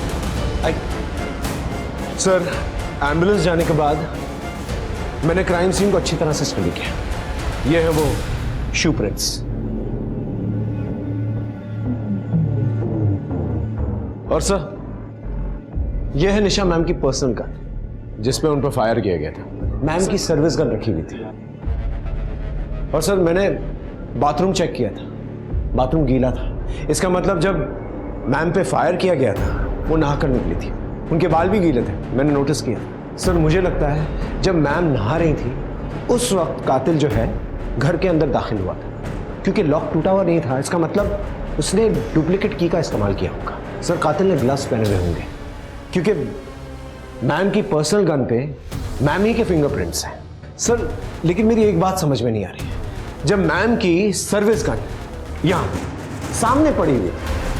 सर एम्बुलेंस जाने के बाद मैंने क्राइम सीन को अच्छी तरह से स्टडी किया। ये है वो शू प्रिंट्स और सर ये है निशा मैम की पर्सनल गन जिसपे उन पर फायर किया गया था। मैम की सर्विस गन रखी हुई थी। और सर मैंने बाथरूम चेक किया था, बाथरूम गीला था। इसका मतलब जब मैम पे फायर किया गया था वो नहाकर निकली थी, उनके बाल भी गीले थे, मैंने नोटिस किया। सर मुझे लगता है जब मैम नहा रही थी उस वक्त कातिल जो है घर के अंदर दाखिल हुआ था, क्योंकि लॉक टूटा हुआ नहीं था। इसका मतलब उसने डुप्लीकेट की का इस्तेमाल किया होगा। सर कातिल ने ग्लव्स पहने हुए होंगे क्योंकि मैम की पर्सनल गन पे मैम ही के फिंगरप्रिंट्स हैं। सर लेकिन मेरी एक बात समझ में नहीं आ रही है, जब मैम की सर्विस गन यहाँ सामने पड़ी हुई,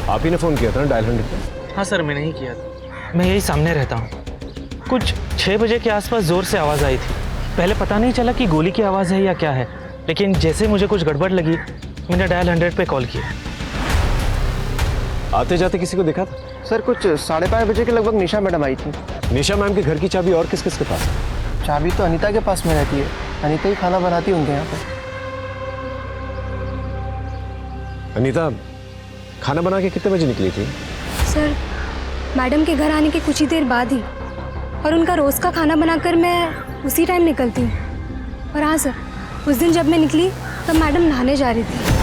आप ही ने फोन किया था ना डायल 100 पे? हाँ सर, मैंने ही किया था। मैं यही सामने रहता हूँ। कुछ 6 बजे के आसपास जोर से आवाज़ आई थी। पहले पता नहीं चला कि गोली की आवाज़ है या क्या है, लेकिन जैसे मुझे कुछ गड़बड़ लगी मैंने डायल 100 पे कॉल किया। आते जाते किसी को देखा था? सर कुछ 5:30 बजे के लगभग निशा मैडम आई थी। निशा मैम के घर की चाबी और किस किस के पास? चाबी तो अनीता के पास में रहती है, अनीता ही खाना बनाती है उनके यहाँ पे। अनीता खाना बना के कितने बजे निकली थी? सर मैडम के घर आने के कुछ ही देर बाद ही, और उनका रोज़ का खाना बनाकर मैं उसी टाइम निकलती हूँ। और हाँ सर, उस दिन जब मैं निकली तब मैडम नहाने जा रही थी।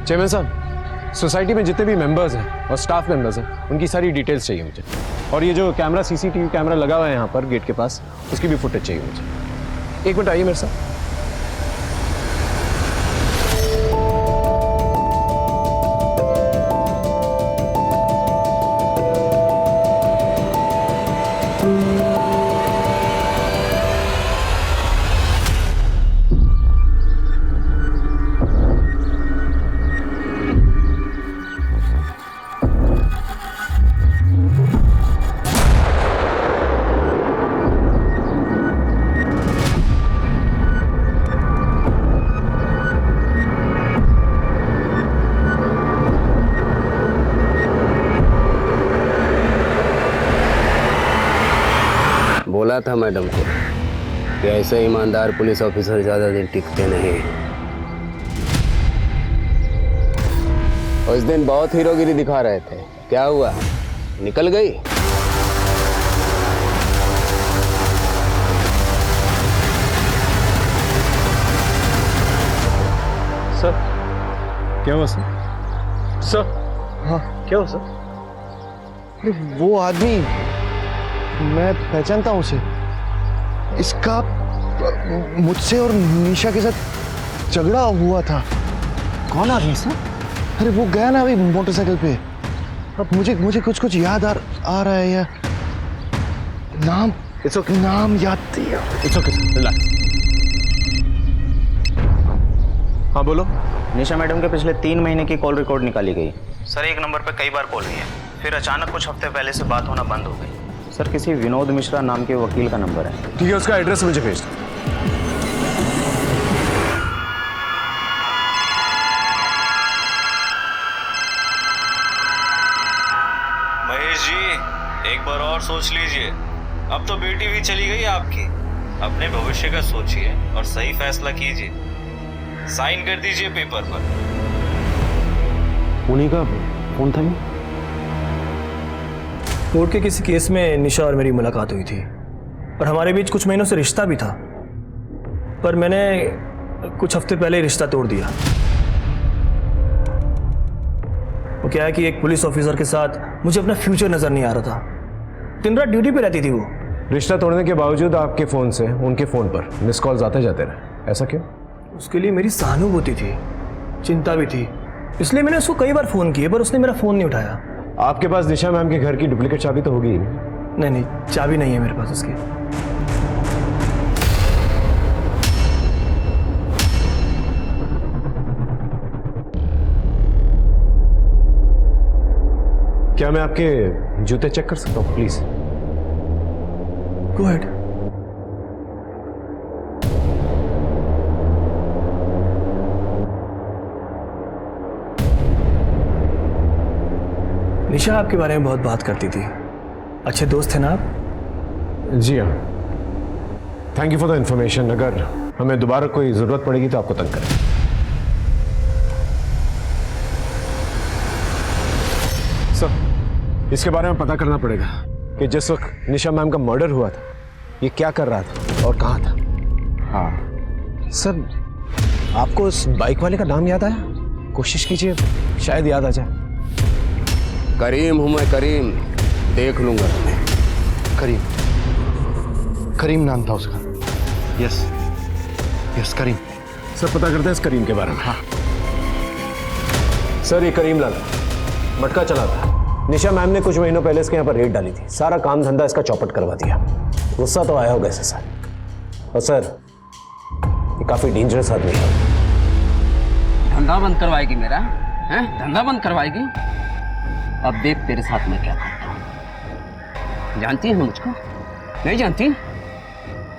चेयरमैन साहब, सोसाइटी में जितने भी मेंबर्स हैं और स्टाफ मेंबर्स हैं उनकी सारी डिटेल्स चाहिए मुझे, और ये जो कैमरा सीसीटीवी कैमरा लगा हुआ है यहाँ पर गेट के पास उसकी भी फुटेज चाहिए मुझे। एक मिनट आइए मेरे साथ। बोला था मैडम को कि ऐसे ईमानदार पुलिस ऑफिसर ज्यादा दिन टिकते नहीं। उस दिन बहुत हीरोगिरी दिखा रहे थे, क्या हुआ? निकल गई? सर क्या हुआ सर? सर हाँ क्या हुआ सर? अरे वो आदमी, मैं पहचानता हूँ उसे। इसका मुझसे और निशा के साथ झगड़ा हुआ था। कौन आदमी सर? अरे वो गया ना अभी मोटरसाइकिल पे। अब मुझे कुछ याद आ रहा है यार। नाम नाम याद दिया। It's okay, relax. हाँ बोलो। निशा मैडम के पिछले 3 महीने की कॉल रिकॉर्ड निकाली गई। सर एक नंबर पर कई बार कॉल हुई है, फिर अचानक कुछ हफ्ते पहले से बात होना बंद हो गई। सर किसी विनोद मिश्रा नाम के वकील का नंबर है। ठीक है, उसका एड्रेस मुझे भेज दो। महेश जी एक बार और सोच लीजिए। अब तो बेटी भी चली गई आपकी, अपने भविष्य का सोचिए और सही फैसला कीजिए। साइन कर दीजिए पेपर पर। उन्हीं का फोन था। कोर्ट के किसी केस में निशा और मेरी मुलाकात हुई थी और हमारे बीच कुछ महीनों से रिश्ता भी था, पर मैंने कुछ हफ्ते पहले ही रिश्ता तोड़ दिया। वो क्या है कि एक पुलिस ऑफिसर के साथ मुझे अपना फ्यूचर नजर नहीं आ रहा था। दिन रात ड्यूटी पे रहती थी वो, रिश्ता तोड़ने के बावजूद आपके फ़ोन से उनके फ़ोन पर मिस कॉल्स आते जाते रहे, ऐसा क्यों? उसके लिए मेरी सहानुभूति थी, चिंता भी थी, इसलिए मैंने उसको कई बार फ़ोन किए पर उसने मेरा फ़ोन नहीं उठाया। आपके पास निशा मैम के घर की डुप्लीकेट चाबी तो होगी ही? नहीं, चाबी नहीं है मेरे पास उसकी। क्या मैं आपके जूते चेक कर सकता हूँ प्लीज? Go ahead. निशा आपके बारे में बहुत बात करती थी, अच्छे दोस्त थे ना आप? जी हाँ, thank you for the information. अगर हमें दोबारा कोई ज़रूरत पड़ेगी तो आपको तंग करें। सर, इसके बारे में पता करना पड़ेगा कि जिस वक्त निशा मैम का मर्डर हुआ था ये क्या कर रहा था और कहाँ था। हाँ सर, आपको उस बाइक वाले का नाम याद आया? कोशिश कीजिए, शायद याद आ जाए। करीम हूं मैं, करीम, देख लूंगा तुम्हें। करीम नाम था उसका। यस करीम। सर पता करते हैं इस करीम के बारे में। हाँ सर, ये करीम लाल मटका चला था। निशा मैम ने कुछ महीनों पहले इसके यहाँ पर रेड डाली थी, सारा काम धंधा इसका चौपट करवा दिया। गुस्सा तो आया होगा इसे सर। और सर ये काफी डेंजरस आदमी है। धंधा बंद करवाएगी मेरा? हैं? धंधा बंद करवाएगी? अब देख तेरे साथ मैं क्या करता हूँ। जानती है मुझको? नहीं जानती?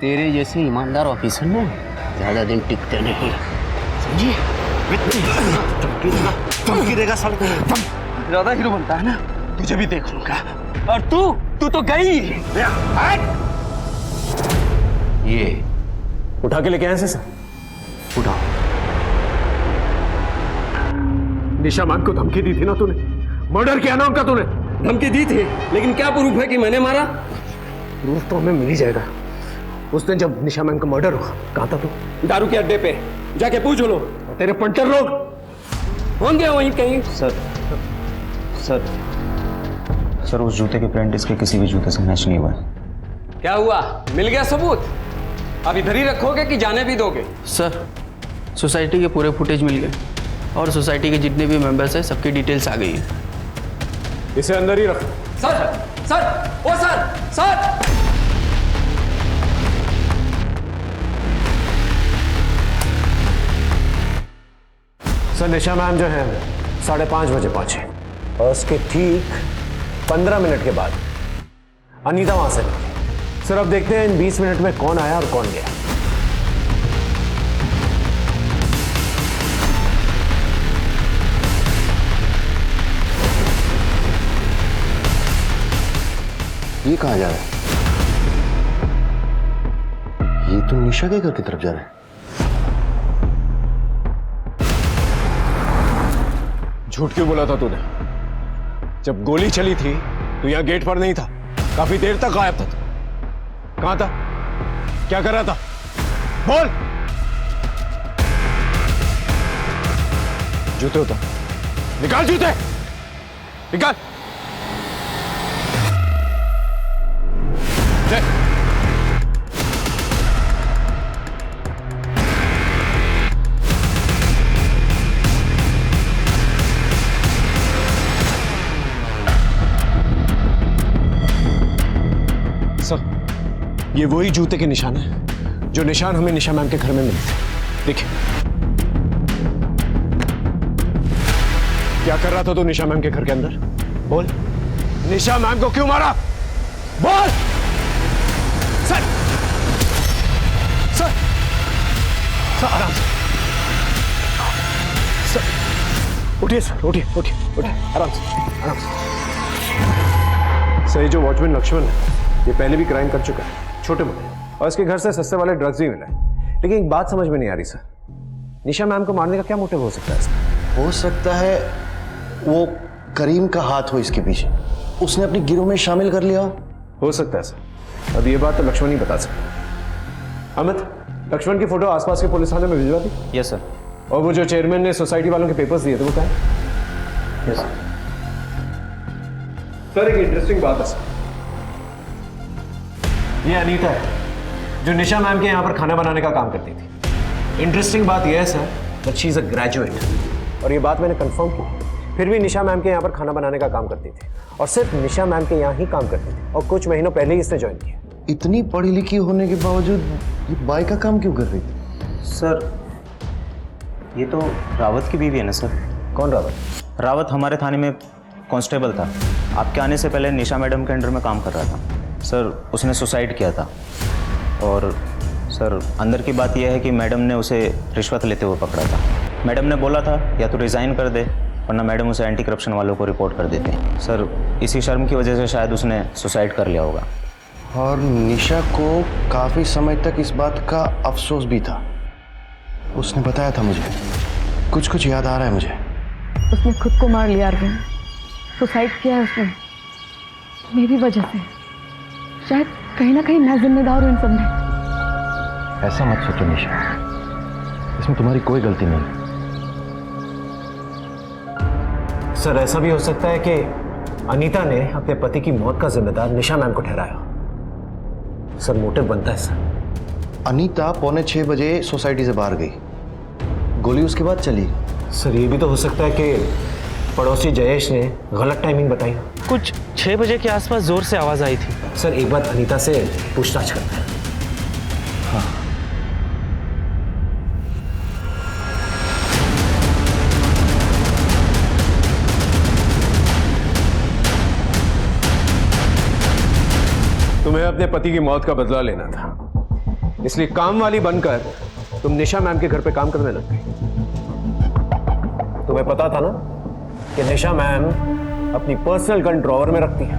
तेरे जैसे ईमानदार ऑफिसर ना ज्यादा दिन टिकते नहीं, समझी? धमकी देगा साले को। ज्यादा हीरो बनता है ना, तुझे भी देख लूंगा। और तू तो गई। ये उठा के लेके आए सर? उठा। निशा मैम को धमकी दी थी ना तूने, मर्डर किया ना उनका तूने? धमकी दी थी, लेकिन क्या प्रूफ है कि मैंने मारा? प्रूफ तो हमें मिल ही जाएगा। उस दिन जब निशा मैम का मर्डर हुआ कहाँ था तू? दारू के अड्डे पे जाके पूछ लो। तेरे पंटर लोग होंगे वहीं कहीं। सर उस जूते के प्रिंट इसके किसी भी जूते से मैच नहीं हुआ। क्या हुआ? मिल गया सबूत? अब इधर ही रखोगे कि जाने भी दोगे? सर, सोसाइटी के पूरे फुटेज मिल गए और सोसाइटी के जितने भी मेंबर्स हैं सबकी डिटेल्स आ गई है। इसे अंदर ही रखो। सर। सर निशा मैम जो है 5:30 बजे पहुंचे और उसके ठीक 15 मिनट के बाद अनीता वहां से निकली। सर अब देखते हैं इन 20 मिनट में कौन आया और कौन गया। ये कहाँ जा रहा है? ये तो निशा के घर की तरफ जा रहा है। झूठ क्यों बोला था तूने? जब गोली चली थी तो यहां गेट पर नहीं था, काफी देर तक गायब था तू। कहां था? क्या कर रहा था? बोल। जूते उतार, निकाल जूते, निकाल। ये वही जूते के निशान है जो निशान हमें निशा मैम के घर में मिले थे। देखिए क्या कर रहा था तू निशा मैम के घर के अंदर? बोल। निशा मैम को क्यों मारा? बोल। सर सर सर आराम से। सर उठिए सर, उठिए आराम से। सर ये जो वॉचमैन लक्ष्मण है ये पहले भी क्राइम कर चुका है, छोटे मोटे, और इसके घर से सस्ते वाले ड्रग्स भी मिले। लेकिन एक बात समझ में नहीं आ रही सर, निशा मैम को मारने का क्या मोटिव हो सकता है इसका? हो सकता है वो करीम का हाथ हो इसके पीछे, उसने अपनी गिरोह में शामिल कर लिया हो सकता है सर। अब ये बात तो लक्ष्मण ही बता सकता। अमित, लक्ष्मण की फोटो आसपास के पुलिस थाने में भिजवा दी। Yes sir. और वो जो चेयरमैन ने सोसाइटी वालों के पेपर्स दिए थे वो क्या है? यस सर एक इंटरेस्टिंग बात है सर, ये अनीता है जो निशा मैम के यहाँ पर खाना बनाने का काम करती थी। इंटरेस्टिंग बात यह है sir that she is a graduate, और ये बात मैंने कंफर्म की। फिर भी निशा मैम के यहाँ पर खाना बनाने का काम करती थी, और सिर्फ निशा मैम के यहाँ ही काम करती थी, और कुछ महीनों पहले ही इसने ज्वाइन किया। इतनी पढ़ी लिखी होने के बावजूद ये बाई का काम क्यों कर रही थी? सर ये तो रावत की बीवी है ना सर। कौन रावत? रावत हमारे थाने में कांस्टेबल था। आपके आने से पहले निशा मैडम के अंडर में काम कर रहा था सर। उसने सुसाइड किया था, और सर अंदर की बात यह है कि मैडम ने उसे रिश्वत लेते हुए पकड़ा था। मैडम ने बोला था या तो रिज़ाइन कर दे, वरना मैडम उसे एंटी करप्शन वालों को रिपोर्ट कर देते हैं। सर इसी शर्म की वजह से शायद उसने सुसाइड कर लिया होगा। और निशा को काफी समय तक इस बात का अफसोस भी था। उसने बताया था मुझे, कुछ कुछ याद आ रहा है मुझे। उसने खुद को मार लिया अरविंद, सुसाइड किया है उसने मेरी वजह से। शायद कहीं ना कहीं मैं जिम्मेदार हूँ इन सब में। ऐसा मत सोचो निशा, इसमें तुम्हारी कोई गलती नहीं। सर ऐसा भी हो सकता है कि अनीता ने अपने पति की मौत का जिम्मेदार निशा मैम को ठहराया। सर मोटिव बनता है सर। अनीता 5:45 बजे सोसाइटी से बाहर गई, गोली उसके बाद चली। सर ये भी तो हो सकता है कि पड़ोसी जयेश ने गलत टाइमिंग बताई। कुछ 6 बजे के आसपास जोर से आवाज आई थी। सर एक बार अनीता से पूछताछ करते हैं। हाँ तुम्हें अपने पति की मौत का बदला लेना था, इसलिए काम वाली बनकर तुम निशा मैम के घर पे काम करने लग गई। तुम्हें पता था ना कि निशा मैम अपनी पर्सनल गन ड्रॉवर में रखती है,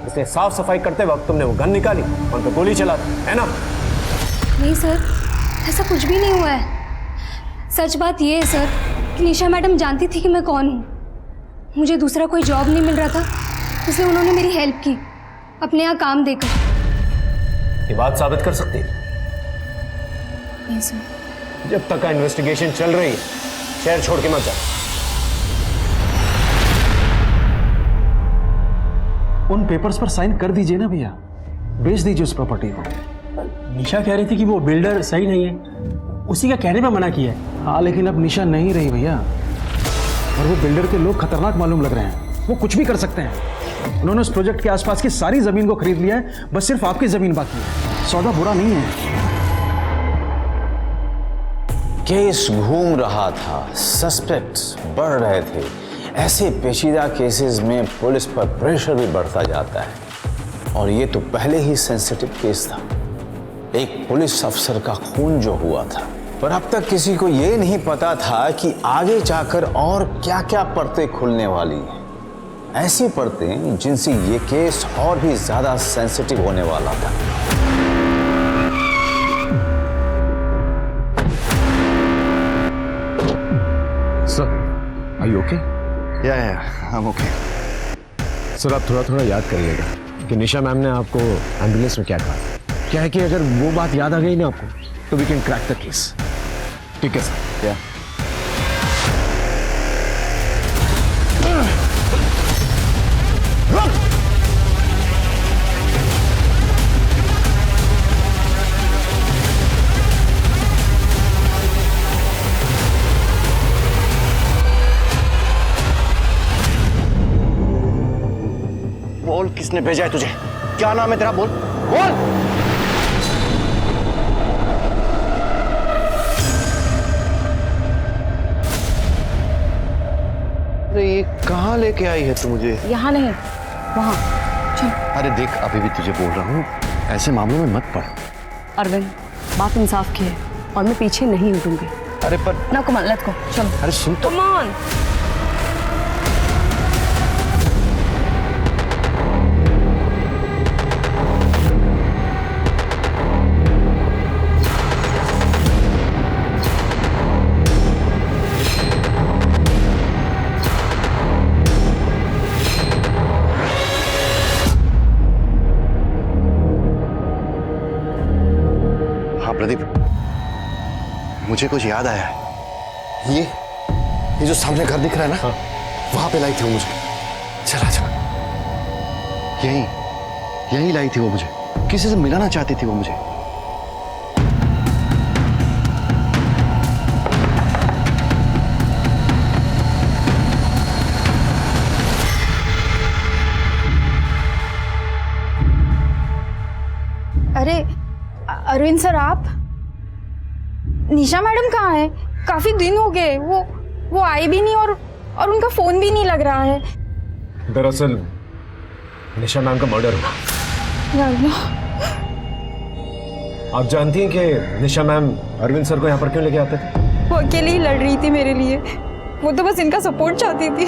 इसलिए साफ सफाई करते वक्त तुमने वो गन निकाली और उन पर गोली चला दी, है ना? नहीं सर, ऐसा कुछ भी नहीं हुआ है। सच बात ये है सर कि निशा मैडम जानती थी कि मैं कौन हूँ। मुझे दूसरा कोई जॉब नहीं मिल रहा था, इसलिए उन्होंने मेरी हेल्प की अपने यहाँ काम देकर। ये बात साबित कर सकती है? नहीं सर। जब तक का इन्वेस्टिगेशन चल रही है शहर छोड़ के मत जा। उन पेपर्स पर साइन कर दीजिए ना भैया, बेच दीजिए उस प्रॉपर्टी को। निशा कह रही थी कि वो बिल्डर सही नहीं है, उसी का कहने पर मना किया है। हाँ लेकिन अब निशा नहीं रही भैया, और वो बिल्डर के लोग खतरनाक मालूम लग रहे हैं। वो कुछ भी कर सकते हैं। उन्होंने उस प्रोजेक्ट के आसपास की सारी जमीन को खरीद लिया है, बस सिर्फ आपकी जमीन बाकी है। सौदा बुरा नहीं है। केस घूम रहा था, सस्पेक्ट्स बढ़ रहे थे। ऐसे पेचीदा केसेस में पुलिस पर प्रेशर भी बढ़ता जाता है, और ये तो पहले ही सेंसिटिव केस था। एक पुलिस अफसर का खून जो हुआ था, पर अब तक किसी को ये नहीं पता था कि आगे जाकर और क्या क्या परतें खुलने वाली हैं। ऐसी परतें जिनसे ये केस और भी ज्यादा सेंसिटिव होने वाला था। Sir are you okay? या आई एम ओके। सर आप थोड़ा थोड़ा याद करिएगा कि निशा मैम ने आपको एम्बुलेंस में क्या कहा। क्या है कि अगर वो बात याद आ गई ना आपको तो we can crack the case. ठीक है सर? या बोल, किसने भेजा है तुझे? क्या नाम है तेरा? बोल बोल। अरे ये कहाँ लेके आई है तू मुझे? यहाँ नहीं, वहाँ। चल। अरे देख, अभी भी तुझे बोल रहा हूँ, ऐसे मामलों में मत पड़। अरविंद बात इंसाफ की है और मैं पीछे नहीं हटूंगी। अरे पर ना कमान, लेट्स गो, चलो। अरे सुन तो। Come on. प्रदीप, मुझे कुछ याद आया है। ये जो सामने घर दिख रहा है ना, वहां पे लाई थी वो मुझे। चला चला, यही लाई थी वो मुझे। किसी से मिलाना चाहती थी वो मुझे। अरे अरविंद सर, आप? निशा मैडम कहाँ है? काफी दिन हो गए, वो आई भी नहीं और उनका फोन भी नहीं लग रहा है। दरअसल निशा मैम का मर्डर हुआ। आप जानती हैं कि निशा मैम अरविंद सर को यहाँ पर क्यों लेके आते थे? वो अकेली ही लड़ रही थी मेरे लिए, वो तो बस इनका सपोर्ट चाहती थी।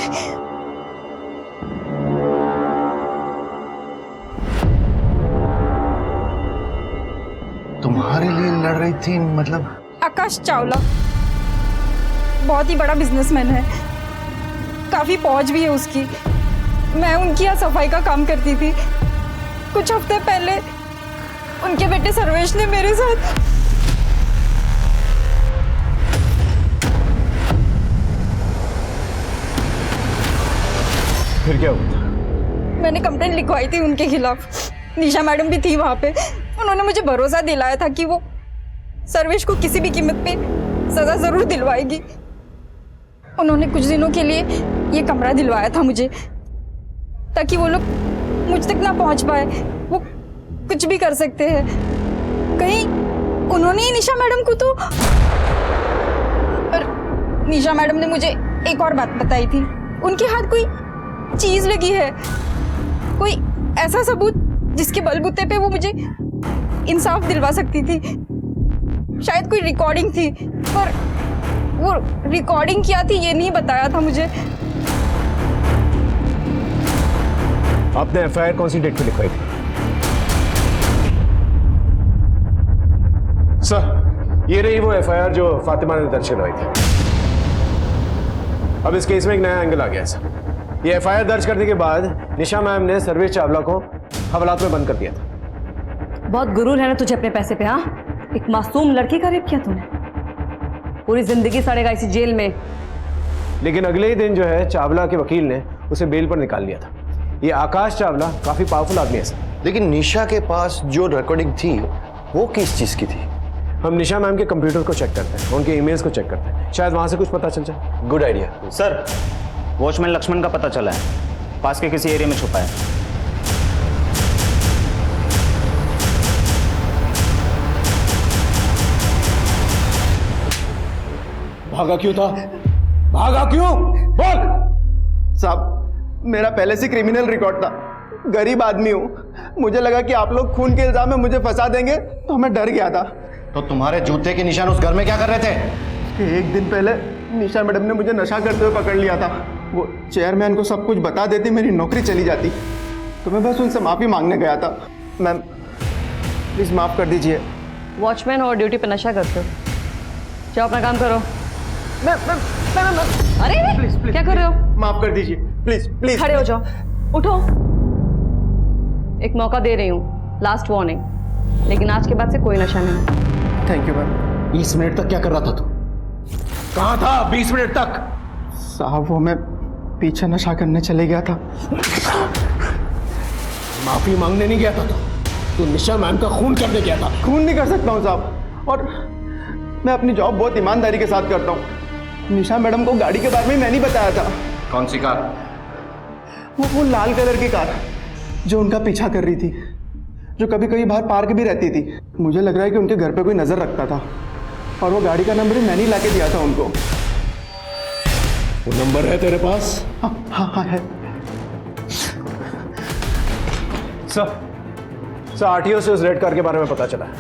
तुम्हारे लिए लड़ रही थी मतलब? आकाश चावला बहुत ही बड़ा बिजनेसमैन है, काफी पहुंच भी है उसकी। मैं उनकी यहाँ सफाई का काम करती थी। कुछ हफ्ते पहले उनके बेटे सर्वेश ने मेरे साथ फिर क्या हुआ? मैंने कंप्लेंट लिखवाई थी उनके खिलाफ। निशा मैडम भी थी वहां पे। उन्होंने मुझे भरोसा दिलाया था कि वो सर्वेश को किसी भी कीमत पे सजा जरूर दिलवाएगी। उन्होंने कुछ दिनों के लिए ये कमरा दिलवाया था मुझे, ताकि वो लोग मुझ तक ना पहुंच पाए। वो कुछ भी कर सकते हैं। कहीं उन्होंने ही निशा मैडम को तो। और निशा मैडम ने मुझे एक और बात बताई थी, उनके हाथ कोई चीज लगी है, कोई ऐसा सबूत जिसके बलबूते पे वो मुझे इंसाफ दिलवा सकती थी। शायद कोई रिकॉर्डिंग थी, पर वो रिकॉर्डिंग क्या थी ये नहीं बताया था मुझे। आपने एफआईआर कौन सी डेट पे लिखवाई थी? सर, ये रही वो एफआईआर जो फातिमा ने दर्ज करवाई थी। अब इस केस में एक नया एंगल आ गया है सर। ये एफआईआर दर्ज करने के बाद निशा मैम ने सर्वेश चावला को हवालात में बंद कर दिया था। बहुत गुरूर है ना तुझे अपने पैसे पे? हाँ, एक मासूम लड़की का रेप किया तूने, पूरी जिंदगी सड़ेगा इसी जेल में। लेकिन अगले ही दिन जो है चावला के वकील ने उसे बेल पर निकाल लिया था। ये आकाश चावला काफी पावरफुल आदमी है सर। लेकिन निशा के पास जो रिकॉर्डिंग थी वो किस चीज की थी? हम निशा मैम के कंप्यूटर को चेक करते हैं, उनके ईमेल्स को चेक करते हैं, शायद वहां से कुछ पता चल जाए। Good idea sir. Watchman Lakshman का पता चला है, पास के किसी एरिया में छुपा है। भागा क्यों था? भागा क्यों? बोल। साहब, मेरा पहले से क्रिमिनल रिकॉर्ड था, गरीब आदमी हूँ। मुझे लगा कि आप लोग खून के इल्जाम में मुझे फंसा देंगे, तो मैं डर गया था। तो तुम्हारे जूते के निशान उस घर में क्या कर रहे थे? कि एक दिन पहले निशा मैडम ने मुझे नशा करते हुए पकड़ लिया था। वो चेयरमैन को सब कुछ बता देती, मेरी नौकरी चली जाती। तो मैं बस उनसे माफ़ी मांगने गया था। मैम प्लीज़ माफ़ कर दीजिए। वॉचमैन और ड्यूटी पे नशा करते हो, जाओ अपना काम करो। अरे प्लीज क्या कर रहे हो? माफ कर दीजिए, प्लीज प्लीज। खड़े हो जाओ, उठो। एक मौका दे रही हूँ, लास्ट वार्निंग, लेकिन आज के बाद से कोई नशा नहीं। Thank you ma'am. 20 मिनट तक क्या कर रहा था तू? कहाँ था 20 मिनट तक? साहब, वो मैं पीछे नशा करने चले गया था। माफी मांगने नहीं गया था तू निशा मैम का खून करने गया था। खून नहीं कर सकता हूँ साहब, और मैं अपनी जॉब बहुत ईमानदारी के साथ करता हूँ। निशा मैडम को गाड़ी के बारे में मैंने बताया था। कौन सी कार? वो लाल कलर की कार जो उनका पीछा कर रही थी, जो कभी कभी बाहर पार्क भी रहती थी। मुझे लग रहा है कि उनके घर पे कोई नजर रखता था, और वो गाड़ी का नंबर भी मैंने ही लाके दिया था उनको। वो नंबर है तेरे पास? हाँ है। सर आरटीओ से उस रेड कार के बारे में पता चला है।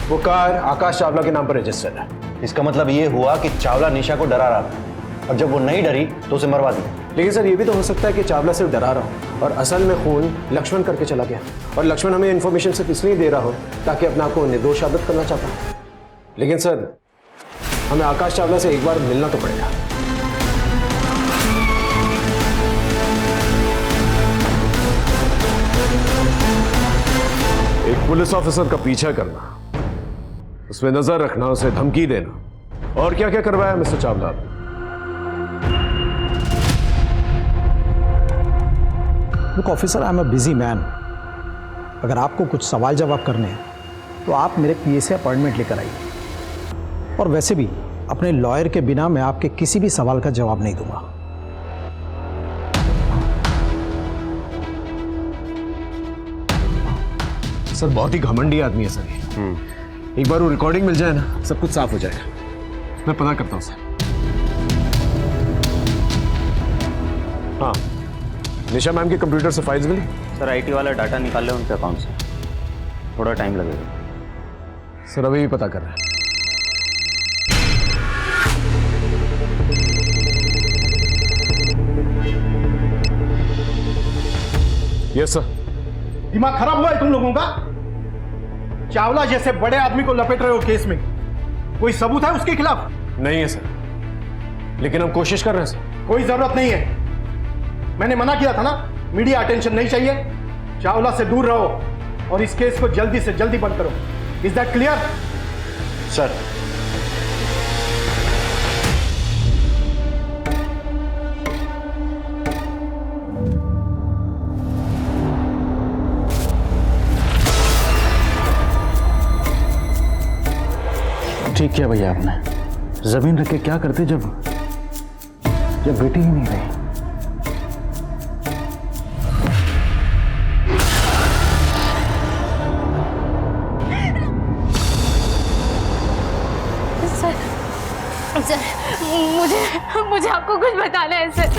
वो कार आकाश चावला के नाम पर रजिस्टर्ड है। इसका मतलब ये हुआ कि चावला निशा को डरा रहा था, और जब वो नहीं डरी तो उसे मरवा दिया। लेकिन सर ये भी तो हो सकता है कि चावला सिर्फ डरा रहा हो और असल में खून लक्ष्मण करके चला गया, और लक्ष्मण हमें इन्फॉर्मेशन सिर्फ इसलिए दे रहा हो ताकि अपने आप को निर्दोष साबित करना चाहता हो। लेकिन सर हमें आकाश चावला से एक बार मिलना तो पड़ेगा। एक पुलिस ऑफिसर का पीछा करना, उसमें नजर रखना, उसे धमकी देना, और क्या क्या करवाया mister Chawla? Look, officer, I'm a busy man. अगर आपको कुछ सवाल जवाब करने हैं तो आप मेरे पीए से अपॉइंटमेंट लेकर आइए। और वैसे भी अपने लॉयर के बिना मैं आपके किसी भी सवाल का जवाब नहीं दूंगा। सर बहुत ही घमंडी आदमी है सर ये। एक बार वो रिकॉर्डिंग मिल जाए ना, सब कुछ साफ हो जाएगा। मैं पता करता हूँ सर। हाँ, निशा मैम के कंप्यूटर से फाइल्स मिली? सर आईटी वाला डाटा निकाल ले उनके अकाउंट से, थोड़ा टाइम लगेगा। सर अभी भी पता कर रहे हैं। Yes sir. दिमाग खराब हुआ है तुम लोगों का? चावला जैसे बड़े आदमी को लपेट रहे हो केस में। कोई सबूत है उसके खिलाफ? नहीं है सर, लेकिन हम कोशिश कर रहे हैं सर। कोई जरूरत नहीं है, मैंने मना किया था ना, मीडिया अटेंशन नहीं चाहिए। चावला से दूर रहो और इस केस को जल्दी से जल्दी बंद करो। Is that clear? सर ठीक किया भैया आपने। जमीन रख के क्या करते जब बेटी ही नहीं रही। सर मुझे आपको कुछ बताना है सर।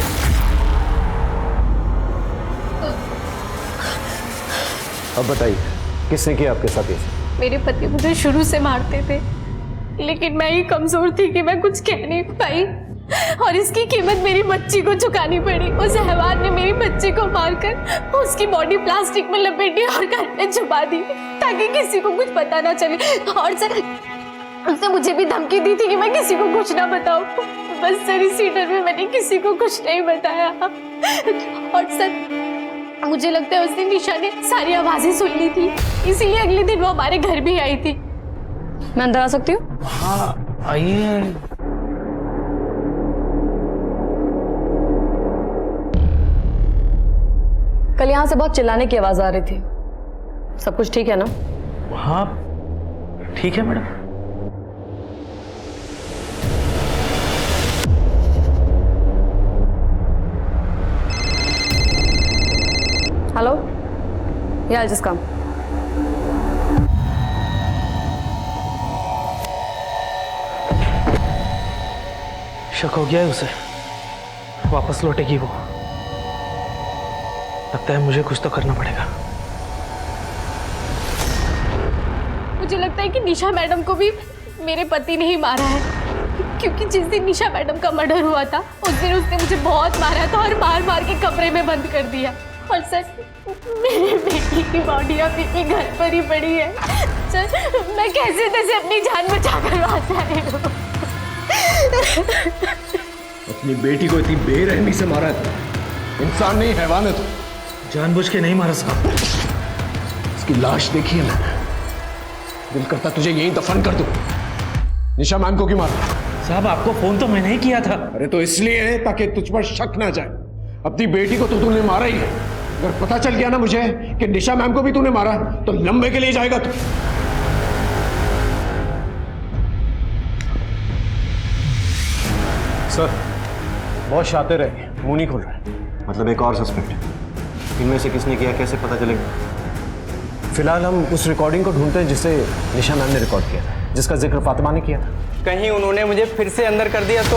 अब बताइए किसने किया आपके साथ ये? मेरे पति मुझे शुरू से मारते थे, लेकिन मैं ही कमजोर थी कि मैं कुछ कह नहीं पाई और इसकी कीमत मेरी बच्ची को चुकानी पड़ी। उस हैवान ने मेरी बच्ची को मारकर उसकी बॉडी प्लास्टिक में लपेटी और घर में छुपा दी ताकि किसी को कुछ पता ना चले। और सर उसने मुझे भी धमकी दी थी कि मैं किसी को कुछ ना बताऊं। बस सर इसी डर में मैंने किसी को कुछ नहीं बताया। और सर मुझे लगता है उस दिन निशा ने सारी आवाजें सुन ली थी, इसीलिए अगले दिन वो हमारे घर भी आई थी। मैं अंदर आ सकती हूँ? हाँ आइए। कल यहाँ से बहुत चिल्लाने की आवाज आ रही थी, सब कुछ ठीक है ना? हाँ ठीक है मैडम। हेलो, या जिस काम शक हो गया है उसे, वापस लौटेगी वो। लगता है मुझे कुछ तो करना पड़ेगा। मुझे लगता है कि निशा मैडम को भी मेरे पति ने ही मारा है, क्योंकि जिस दिन निशा मैडम का मर्डर हुआ था उस दिन उसने मुझे बहुत मारा था और मार मार के कमरे में बंद कर दिया। और सर मेरी बेटी की बॉडी अभी भी घर पर ही पड़ी है। सर मैं कैसे तैसे अपनी जान बचा कर वापस आई हूँ। अपनी बेटी को इतनी बेरहमी से मारा है? इंसान नहीं हैवान है। तो जानबूझ के नहीं मारा साहब। इसकी लाश देखी है मैंने, दिल करता तुझे यहीं दफन कर दूं। निशा मैम को क्यों मारा? साहब आपको फोन तो मैंने ही किया था। अरे तो इसलिए है ताकि तुझ पर शक ना जाए। अपनी बेटी को तो तूने मारा ही है, अगर पता चल गया ना मुझे कि निशा मैम को भी तूने मारा तो लंबे के लिए जाएगा तू। सर बहुत शातिर है, मुंह नहीं खोल रहा है। मतलब एक और सस्पेक्ट? इनमें से किसने किया, कैसे पता चलेगा? फिलहाल हम उस रिकॉर्डिंग को ढूंढते हैं जिसे निशा मैम ने रिकॉर्ड किया था, जिसका जिक्र फातिमा ने किया था। कहीं उन्होंने मुझे फिर से अंदर कर दिया तो?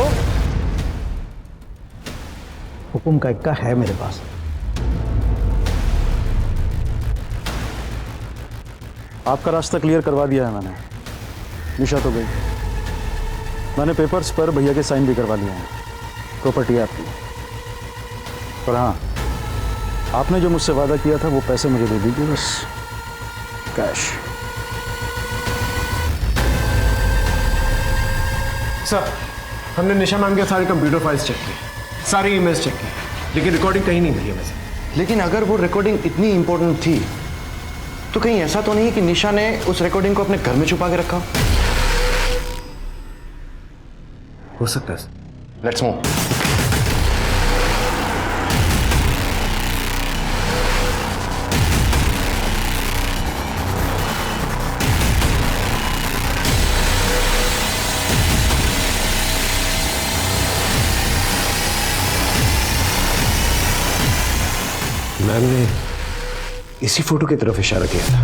हुकुम का इक्का है मेरे पास। आपका रास्ता क्लियर करवा दिया है मैंने। निशा तो गई, मैंने पेपर्स पर भैया के साइन भी करवा लिए हैं। प्रॉपर्टी है आपकी। पर हाँ, आपने जो मुझसे वादा किया था वो पैसे मुझे दे दीजिए बस, कैश। सर हमने निशा मैम के सारे कंप्यूटर फाइल्स चेक किए, सारी ईमेल्स चेक की, लेकिन रिकॉर्डिंग कहीं नहीं मिली है वैसे। लेकिन अगर वो रिकॉर्डिंग इतनी इंपॉर्टेंट थी तो कहीं ऐसा तो नहीं कि निशा ने उस रिकॉर्डिंग को अपने घर में छुपा के रखा? हो सकता है। Let's move. मैम ने इसी फोटो की तरफ इशारा किया था।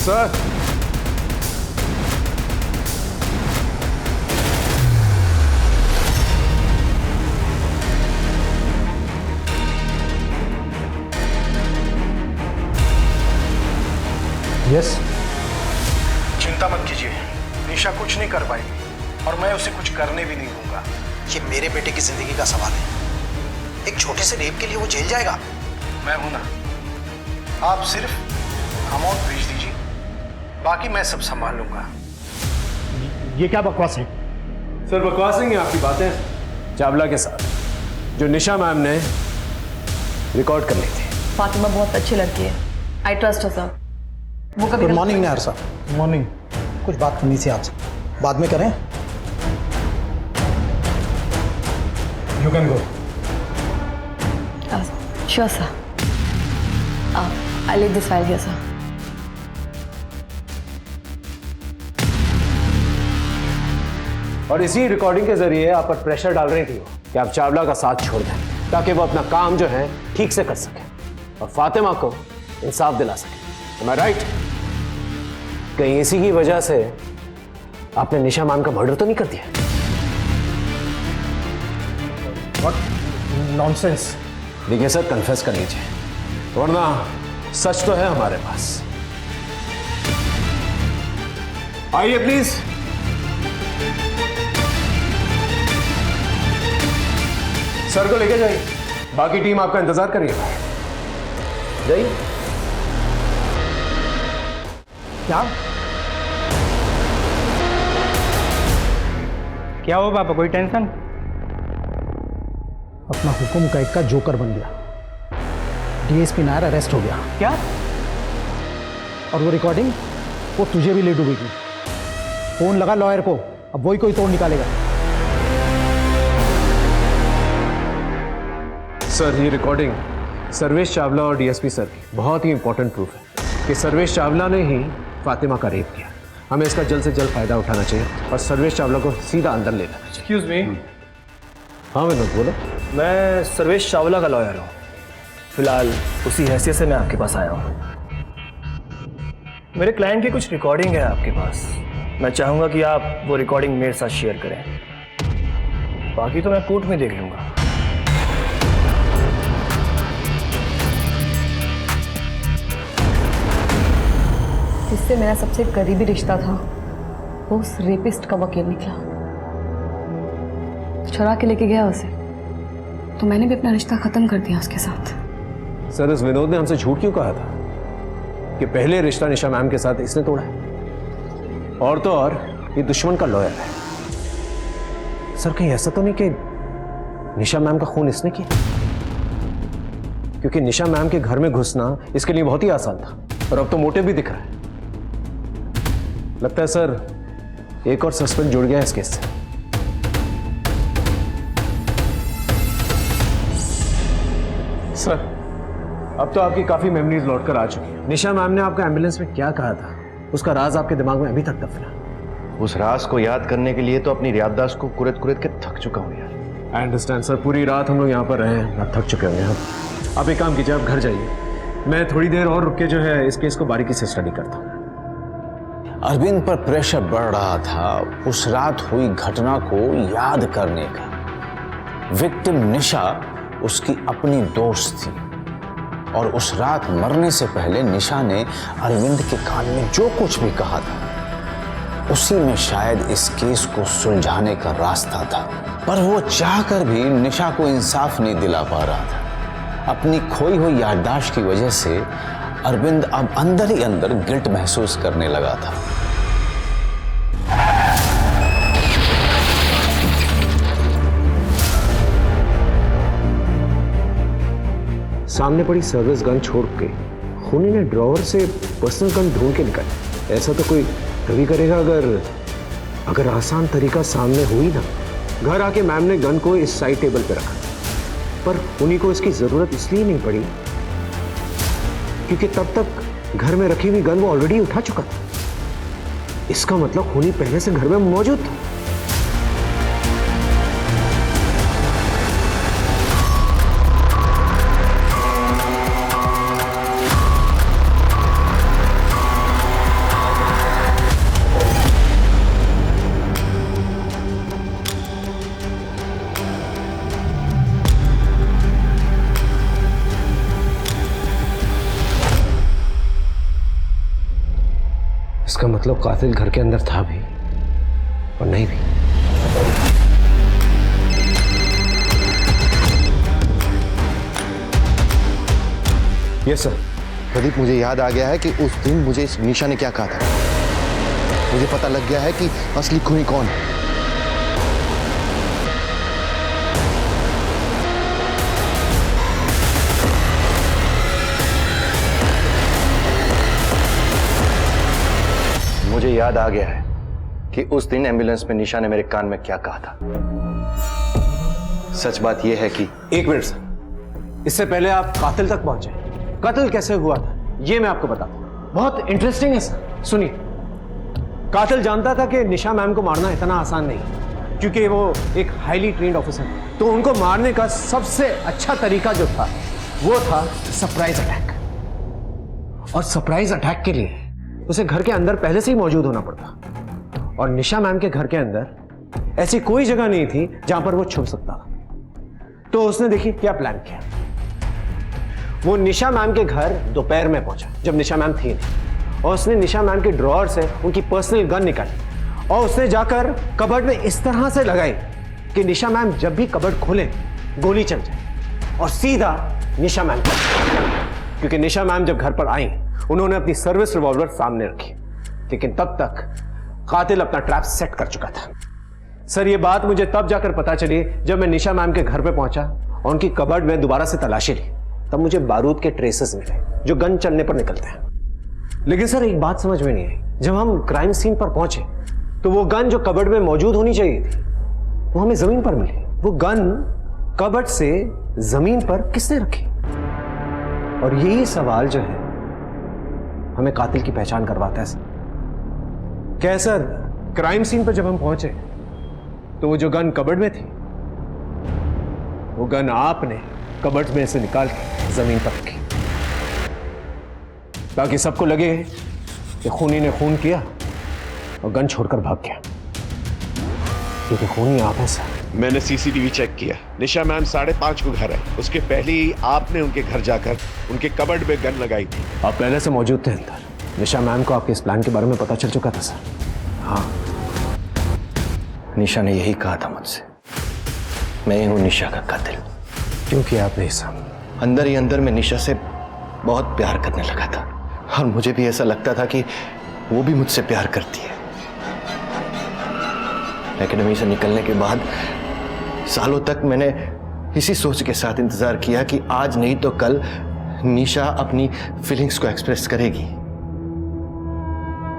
सर, यस, चिंता मत कीजिए, निशा कुछ नहीं कर पाएगी और मैं उसे कुछ करने भी नहीं दूंगा। ये मेरे बेटे की जिंदगी का सवाल है। एक छोटे से रेप के लिए वो जेल जाएगा? मैं हूं ना, आप सिर्फ अमाउंट भेज दीजिए, बाकी मैं सब संभाल लूंगा। ये क्या बकवास है? सर बकवास नहीं है आपकी बातें चावला के साथ जो निशा मैम ने रिकॉर्ड कर ली थी। फातिमा बहुत अच्छी लड़की है, आई ट्रस्ट हर सर। वो कभी गुड मॉर्निंग निहार साहब। मॉर्निंग। कुछ बात करनी थी आपसे, बाद में करें? You can go. Sure sir, I leave this file here sir. और इसी रिकॉर्डिंग के जरिए आप पर प्रेशर डाल रही थी कि आप चावला का साथ छोड़ दें ताकि वो अपना काम जो है ठीक से कर सके और फातिमा को इंसाफ दिला सके। Am I right? कहीं इसी की वजह से आपने निशा मैम का मर्डर तो नहीं कर दिया? What nonsense? देखिए सर, कन्फेस कर लीजिए, वरना सच तो है हमारे पास। आइए प्लीज। सर को लेके जाइए, बाकी टीम आपका इंतजार करिएगा। जाइए। क्या हो पापा, कोई टेंशन? अपना हुकुम कैद का जोकर बन गया। डीएसपी नायर अरेस्ट हो गया। क्या? और वो रिकॉर्डिंग, वो तुझे भी ले डूबेगी। फोन लगा लॉयर को, अब वही कोई तोड़ निकालेगा। सर, ये रिकॉर्डिंग सर्वेश चावला और डीएसपी सर की बहुत ही इंपॉर्टेंट प्रूफ है कि सर्वेश चावला ने ही फातिमा का रेप किया। हमें इसका जल्द से जल्द फायदा उठाना चाहिए और सर्वेश चावला को सीधा अंदर ले लेना चाहिए। Excuse me. हाँ विनोद, बोलो। मैं सर्वेश चावला का लॉयर हूँ, फिलहाल उसी हैसियत से मैं आपके पास आया हूँ। मेरे क्लाइंट की कुछ रिकॉर्डिंग है आपके पास, मैं चाहूँगा कि आप वो रिकॉर्डिंग मेरे साथ शेयर करें, बाकी तो मैं कोर्ट में देख लूँगा। जिससे मेरा सबसे करीबी रिश्ता था वो उस रेपिस्ट का वकील निकला। चुरा के लेके गया उसे, तो मैंने भी अपना रिश्ता खत्म कर दिया उसके साथ। सर, इस विनोद ने हमसे झूठ क्यों कहा था कि पहले रिश्ता निशा मैम के साथ इसने तोड़ा है? और तो और ये दुश्मन का लॉयर है। सर, कहीं ऐसा तो नहीं कि निशा मैम का खून इसने किया? क्योंकि निशा मैम के घर में घुसना इसके लिए बहुत ही आसान था और अब तो मोटिव भी दिख रहा है। लगता है सर एक और सस्पेक्ट जुड़ गया है इस केस से। सर, अब तो आपकी काफी मेमोरीज लौट कर आ चुकी है। निशा मैम ने आपको एम्बुलेंस में क्या कहा था, उसका राज आपके दिमाग में अभी तक दफना। उस राज को याद करने के लिए तो अपनी याददाश्त को कुरेद कुरेद के थक चुका हूं यार। आई अंडरस्टैंड सर, पूरी रात हम लोग यहाँ पर रहे, आप थक चुके होंगे। आप एक काम कीजिए, आप घर जाइए, मैं थोड़ी देर और रुक के जो है इस केस को बारीकी से स्टडी करता हूँ। अरविंद पर प्रेशर बढ़ रहा था उस रात हुई घटना को याद करने का। विक्टिम निशा उसकी अपनी दोस्त थी और उस रात मरने से पहले निशा ने अरविंद के कान में जो कुछ भी कहा था उसी में शायद इस केस को सुलझाने का रास्ता था। पर वो चाहकर भी निशा को इंसाफ नहीं दिला पा रहा था। अपनी खोई हुई याददाश्त की वजह से अरविंद अब अंदर ही अंदर गिल्ट महसूस करने लगा था। सामने पड़ी सर्विस गन छोड़ के खूनी ने ड्रॉवर से पर्सनल गन ढूंढ के निकाली। ऐसा तो कोई तभी करेगा अगर आसान तरीका सामने हुई ना। घर आके मैम ने गन को इस साइड टेबल पे रखा, पर खूनी को इसकी जरूरत इसलिए नहीं पड़ी क्योंकि तब तक घर में रखी हुई गन वो ऑलरेडी उठा चुका था। इसका मतलब खूनी पहले से घर में मौजूद था। इसका मतलब कातिल घर के अंदर था भी और नहीं भी। Yes sir. प्रदीप, मुझे याद आ गया है कि उस दिन मुझे इस निशा ने क्या कहा था। मुझे पता लग गया है कि असली खूनी कौन है। मुझे याद आ गया है कि उस दिन एम्बुलेंस में निशा ने मेरे कान में क्या कहा था। सच बात यह है कि एक मिनट सर, इससे पहले आप कातिल तक पहुंचे। कत्ल कैसे हुआ था ये मैं आपको बताता हूं। बहुत इंटरेस्टिंग है सर, सुनिए। कातिल जानता था कि निशा मैम को मारना इतना आसान नहीं, क्योंकि वो एक हाईली ट्रेन्ड ऑफिसर है। तो उनको मारने का सबसे अच्छा तरीका जो था वो था सरप्राइज अटैक। और सरप्राइज अटैक के लिए उसे घर के अंदर पहले से ही मौजूद होना पड़ता। और निशा मैम के घर के अंदर ऐसी कोई जगह नहीं थी जहां पर वो छुप सकता था। तो उसने देखिए क्या प्लान किया। वो निशा मैम के घर दोपहर में पहुंचा जब निशा मैम थी नहीं, और उसने निशा मैम के ड्रॉअर से उनकी पर्सनल गन निकाली और उसने जाकर कबर्ड में इस तरह से लगाई कि निशा मैम जब भी कबर्ड खोले गोली चल जाए और सीधा निशा मैम पर। क्योंकि निशा मैम जब घर पर आई उन्होंने अपनी सर्विस रिवॉल्वर सामने रखी, लेकिन तब तक कातिल अपना ट्रैप सेट कर चुका था। सर, ये बात मुझे तब जाकर पता चली जब मैं निशा मैम के घर पे पहुंचा और उनकी कबर्ड में दोबारा से तलाशी ली। तब मुझे बारूद के ट्रेसेस मिले जो गन चलने पर निकलते हैं। लेकिन सर, एक बात समझ में नहीं आई। जब हम क्राइम सीन पर पहुंचे तो वो गन जो कबर्ड में मौजूद होनी चाहिए थी वो हमें जमीन पर मिली। वो गन कबर्ड से जमीन पर किसने रखी? और यही सवाल जो है हमें कातिल की पहचान करवाता है सर। क्या सर, क्राइम सीन पर जब हम पहुंचे तो वो जो गन कबर्ड में थी वो गन आपने कबर्ड में से निकाल के जमीन पर रखी, ताकि सबको लगे कि खूनी ने खून किया और गन छोड़कर भाग गया। क्योंकि खूनी आप है सर। मैंने सीसीटीवी चेक किया। निशा मैम 5:30 को घर आई। उसके पहले ही आपने उनके घर जाकर उनके कबर्ड में गन लगाई थी। आप पहले से मौजूद थे अंदर। निशा मैम को आपके इस प्लान के बारे में पता चल चुका था सर। हाँ, निशा ने यही कहा था मुझसे। मैं ही हूं निशा का कातिल। क्यों किया आपने ऐसा? अंदर ही अंदर मैं निशा से बहुत प्यार करने लगा था और मुझे भी ऐसा लगता था कि वो भी मुझसे प्यार करती है। एकेडमी से निकलने के बाद सालों तक मैंने इसी सोच के साथ इंतजार किया कि आज नहीं तो कल निशा अपनी फीलिंग्स को एक्सप्रेस करेगी।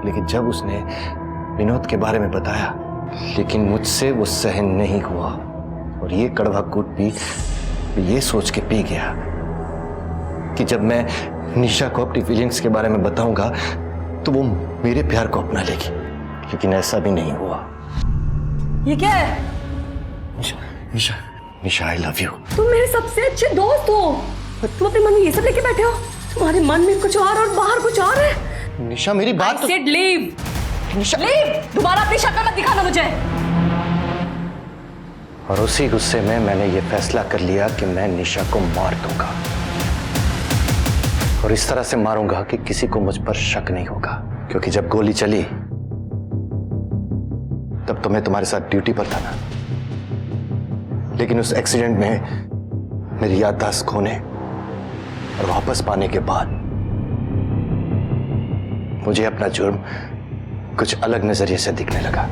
लेकिन जब उसने विनोद के बारे में बताया, लेकिन मुझसे वो सहन नहीं हुआ और ये कड़वा कूट भी ये सोच के पी गया कि जब मैं निशा को अपनी फीलिंग्स के बारे में बताऊंगा तो वो मेरे प्यार को अपना लेगी। लेकिन ऐसा भी नहीं हुआ। ये क्या है? निशा, निशा, आई लव यू। तुम मेरे सबसे अच्छे दोस्त हो। तुम अपने मन में ये सब लेके बैठे हो? तुम्हारे मन में कुछ और बाहर कुछ और है। निशा, मेरी बात I said leave. Nisha, leave. दोबारा अपनी शक्ल मत दिखाना मुझे। और उसी गुस्से में मैंने ये फैसला कर लिया कि मैं निशा को मार दूंगा और इस तरह से मारूंगा कि किसी को मुझ पर शक नहीं होगा। क्योंकि जब गोली चली तब तो मैं तुम्हारे साथ ड्यूटी पर था ना। लेकिन उस एक्सीडेंट में मेरी याददाश्त खोने और वापस पाने के बाद मुझे अपना जुर्म कुछ अलग नजरिए से दिखने लगा।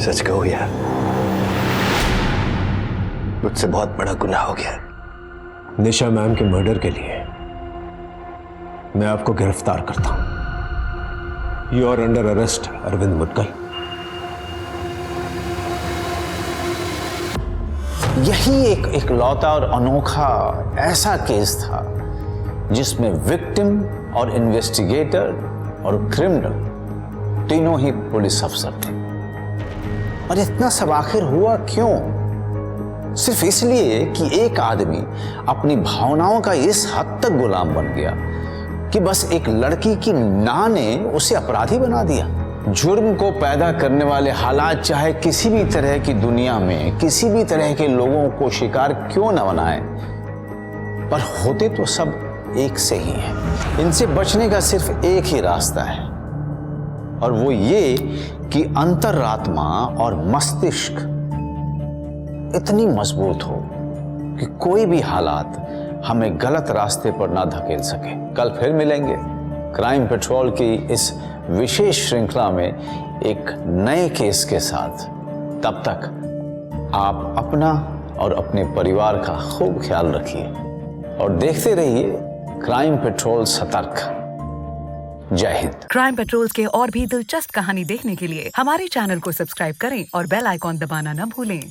सच कहो यार, मुझसे बहुत बड़ा गुनाह हो गया। निशा मैम के मर्डर के लिए मैं आपको गिरफ्तार करता हूं। You are under arrest Arvind Mudgal. यही एक इकलौता और अनोखा ऐसा केस था जिसमें विक्टिम और इन्वेस्टिगेटर और क्रिमिनल तीनों ही पुलिस अफसर थे। और इतना सब आखिर हुआ क्यों? सिर्फ इसलिए कि एक आदमी अपनी भावनाओं का इस हद तक गुलाम बन गया कि बस एक लड़की की ना ने उसे अपराधी बना दिया। जुर्म को पैदा करने वाले हालात चाहे किसी भी तरह की दुनिया में किसी भी तरह के लोगों को शिकार क्यों न बनाए, पर होते तो सब एक से ही हैं। इनसे बचने का सिर्फ एक ही रास्ता है, और वो ये कि अंतरात्मा और मस्तिष्क इतनी मजबूत हो कि कोई भी हालात हमें गलत रास्ते पर ना धकेल सके। कल फिर मिलेंगे क्राइम पेट्रोल की इस विशेष श्रृंखला में एक नए केस के साथ। तब तक आप अपना और अपने परिवार का खूब ख्याल रखिए और देखते रहिए क्राइम पेट्रोल सतर्क। जय हिंद। क्राइम पेट्रोल के और भी दिलचस्प कहानी देखने के लिए हमारे चैनल को सब्सक्राइब करें और बेल आइकॉन दबाना न भूलें।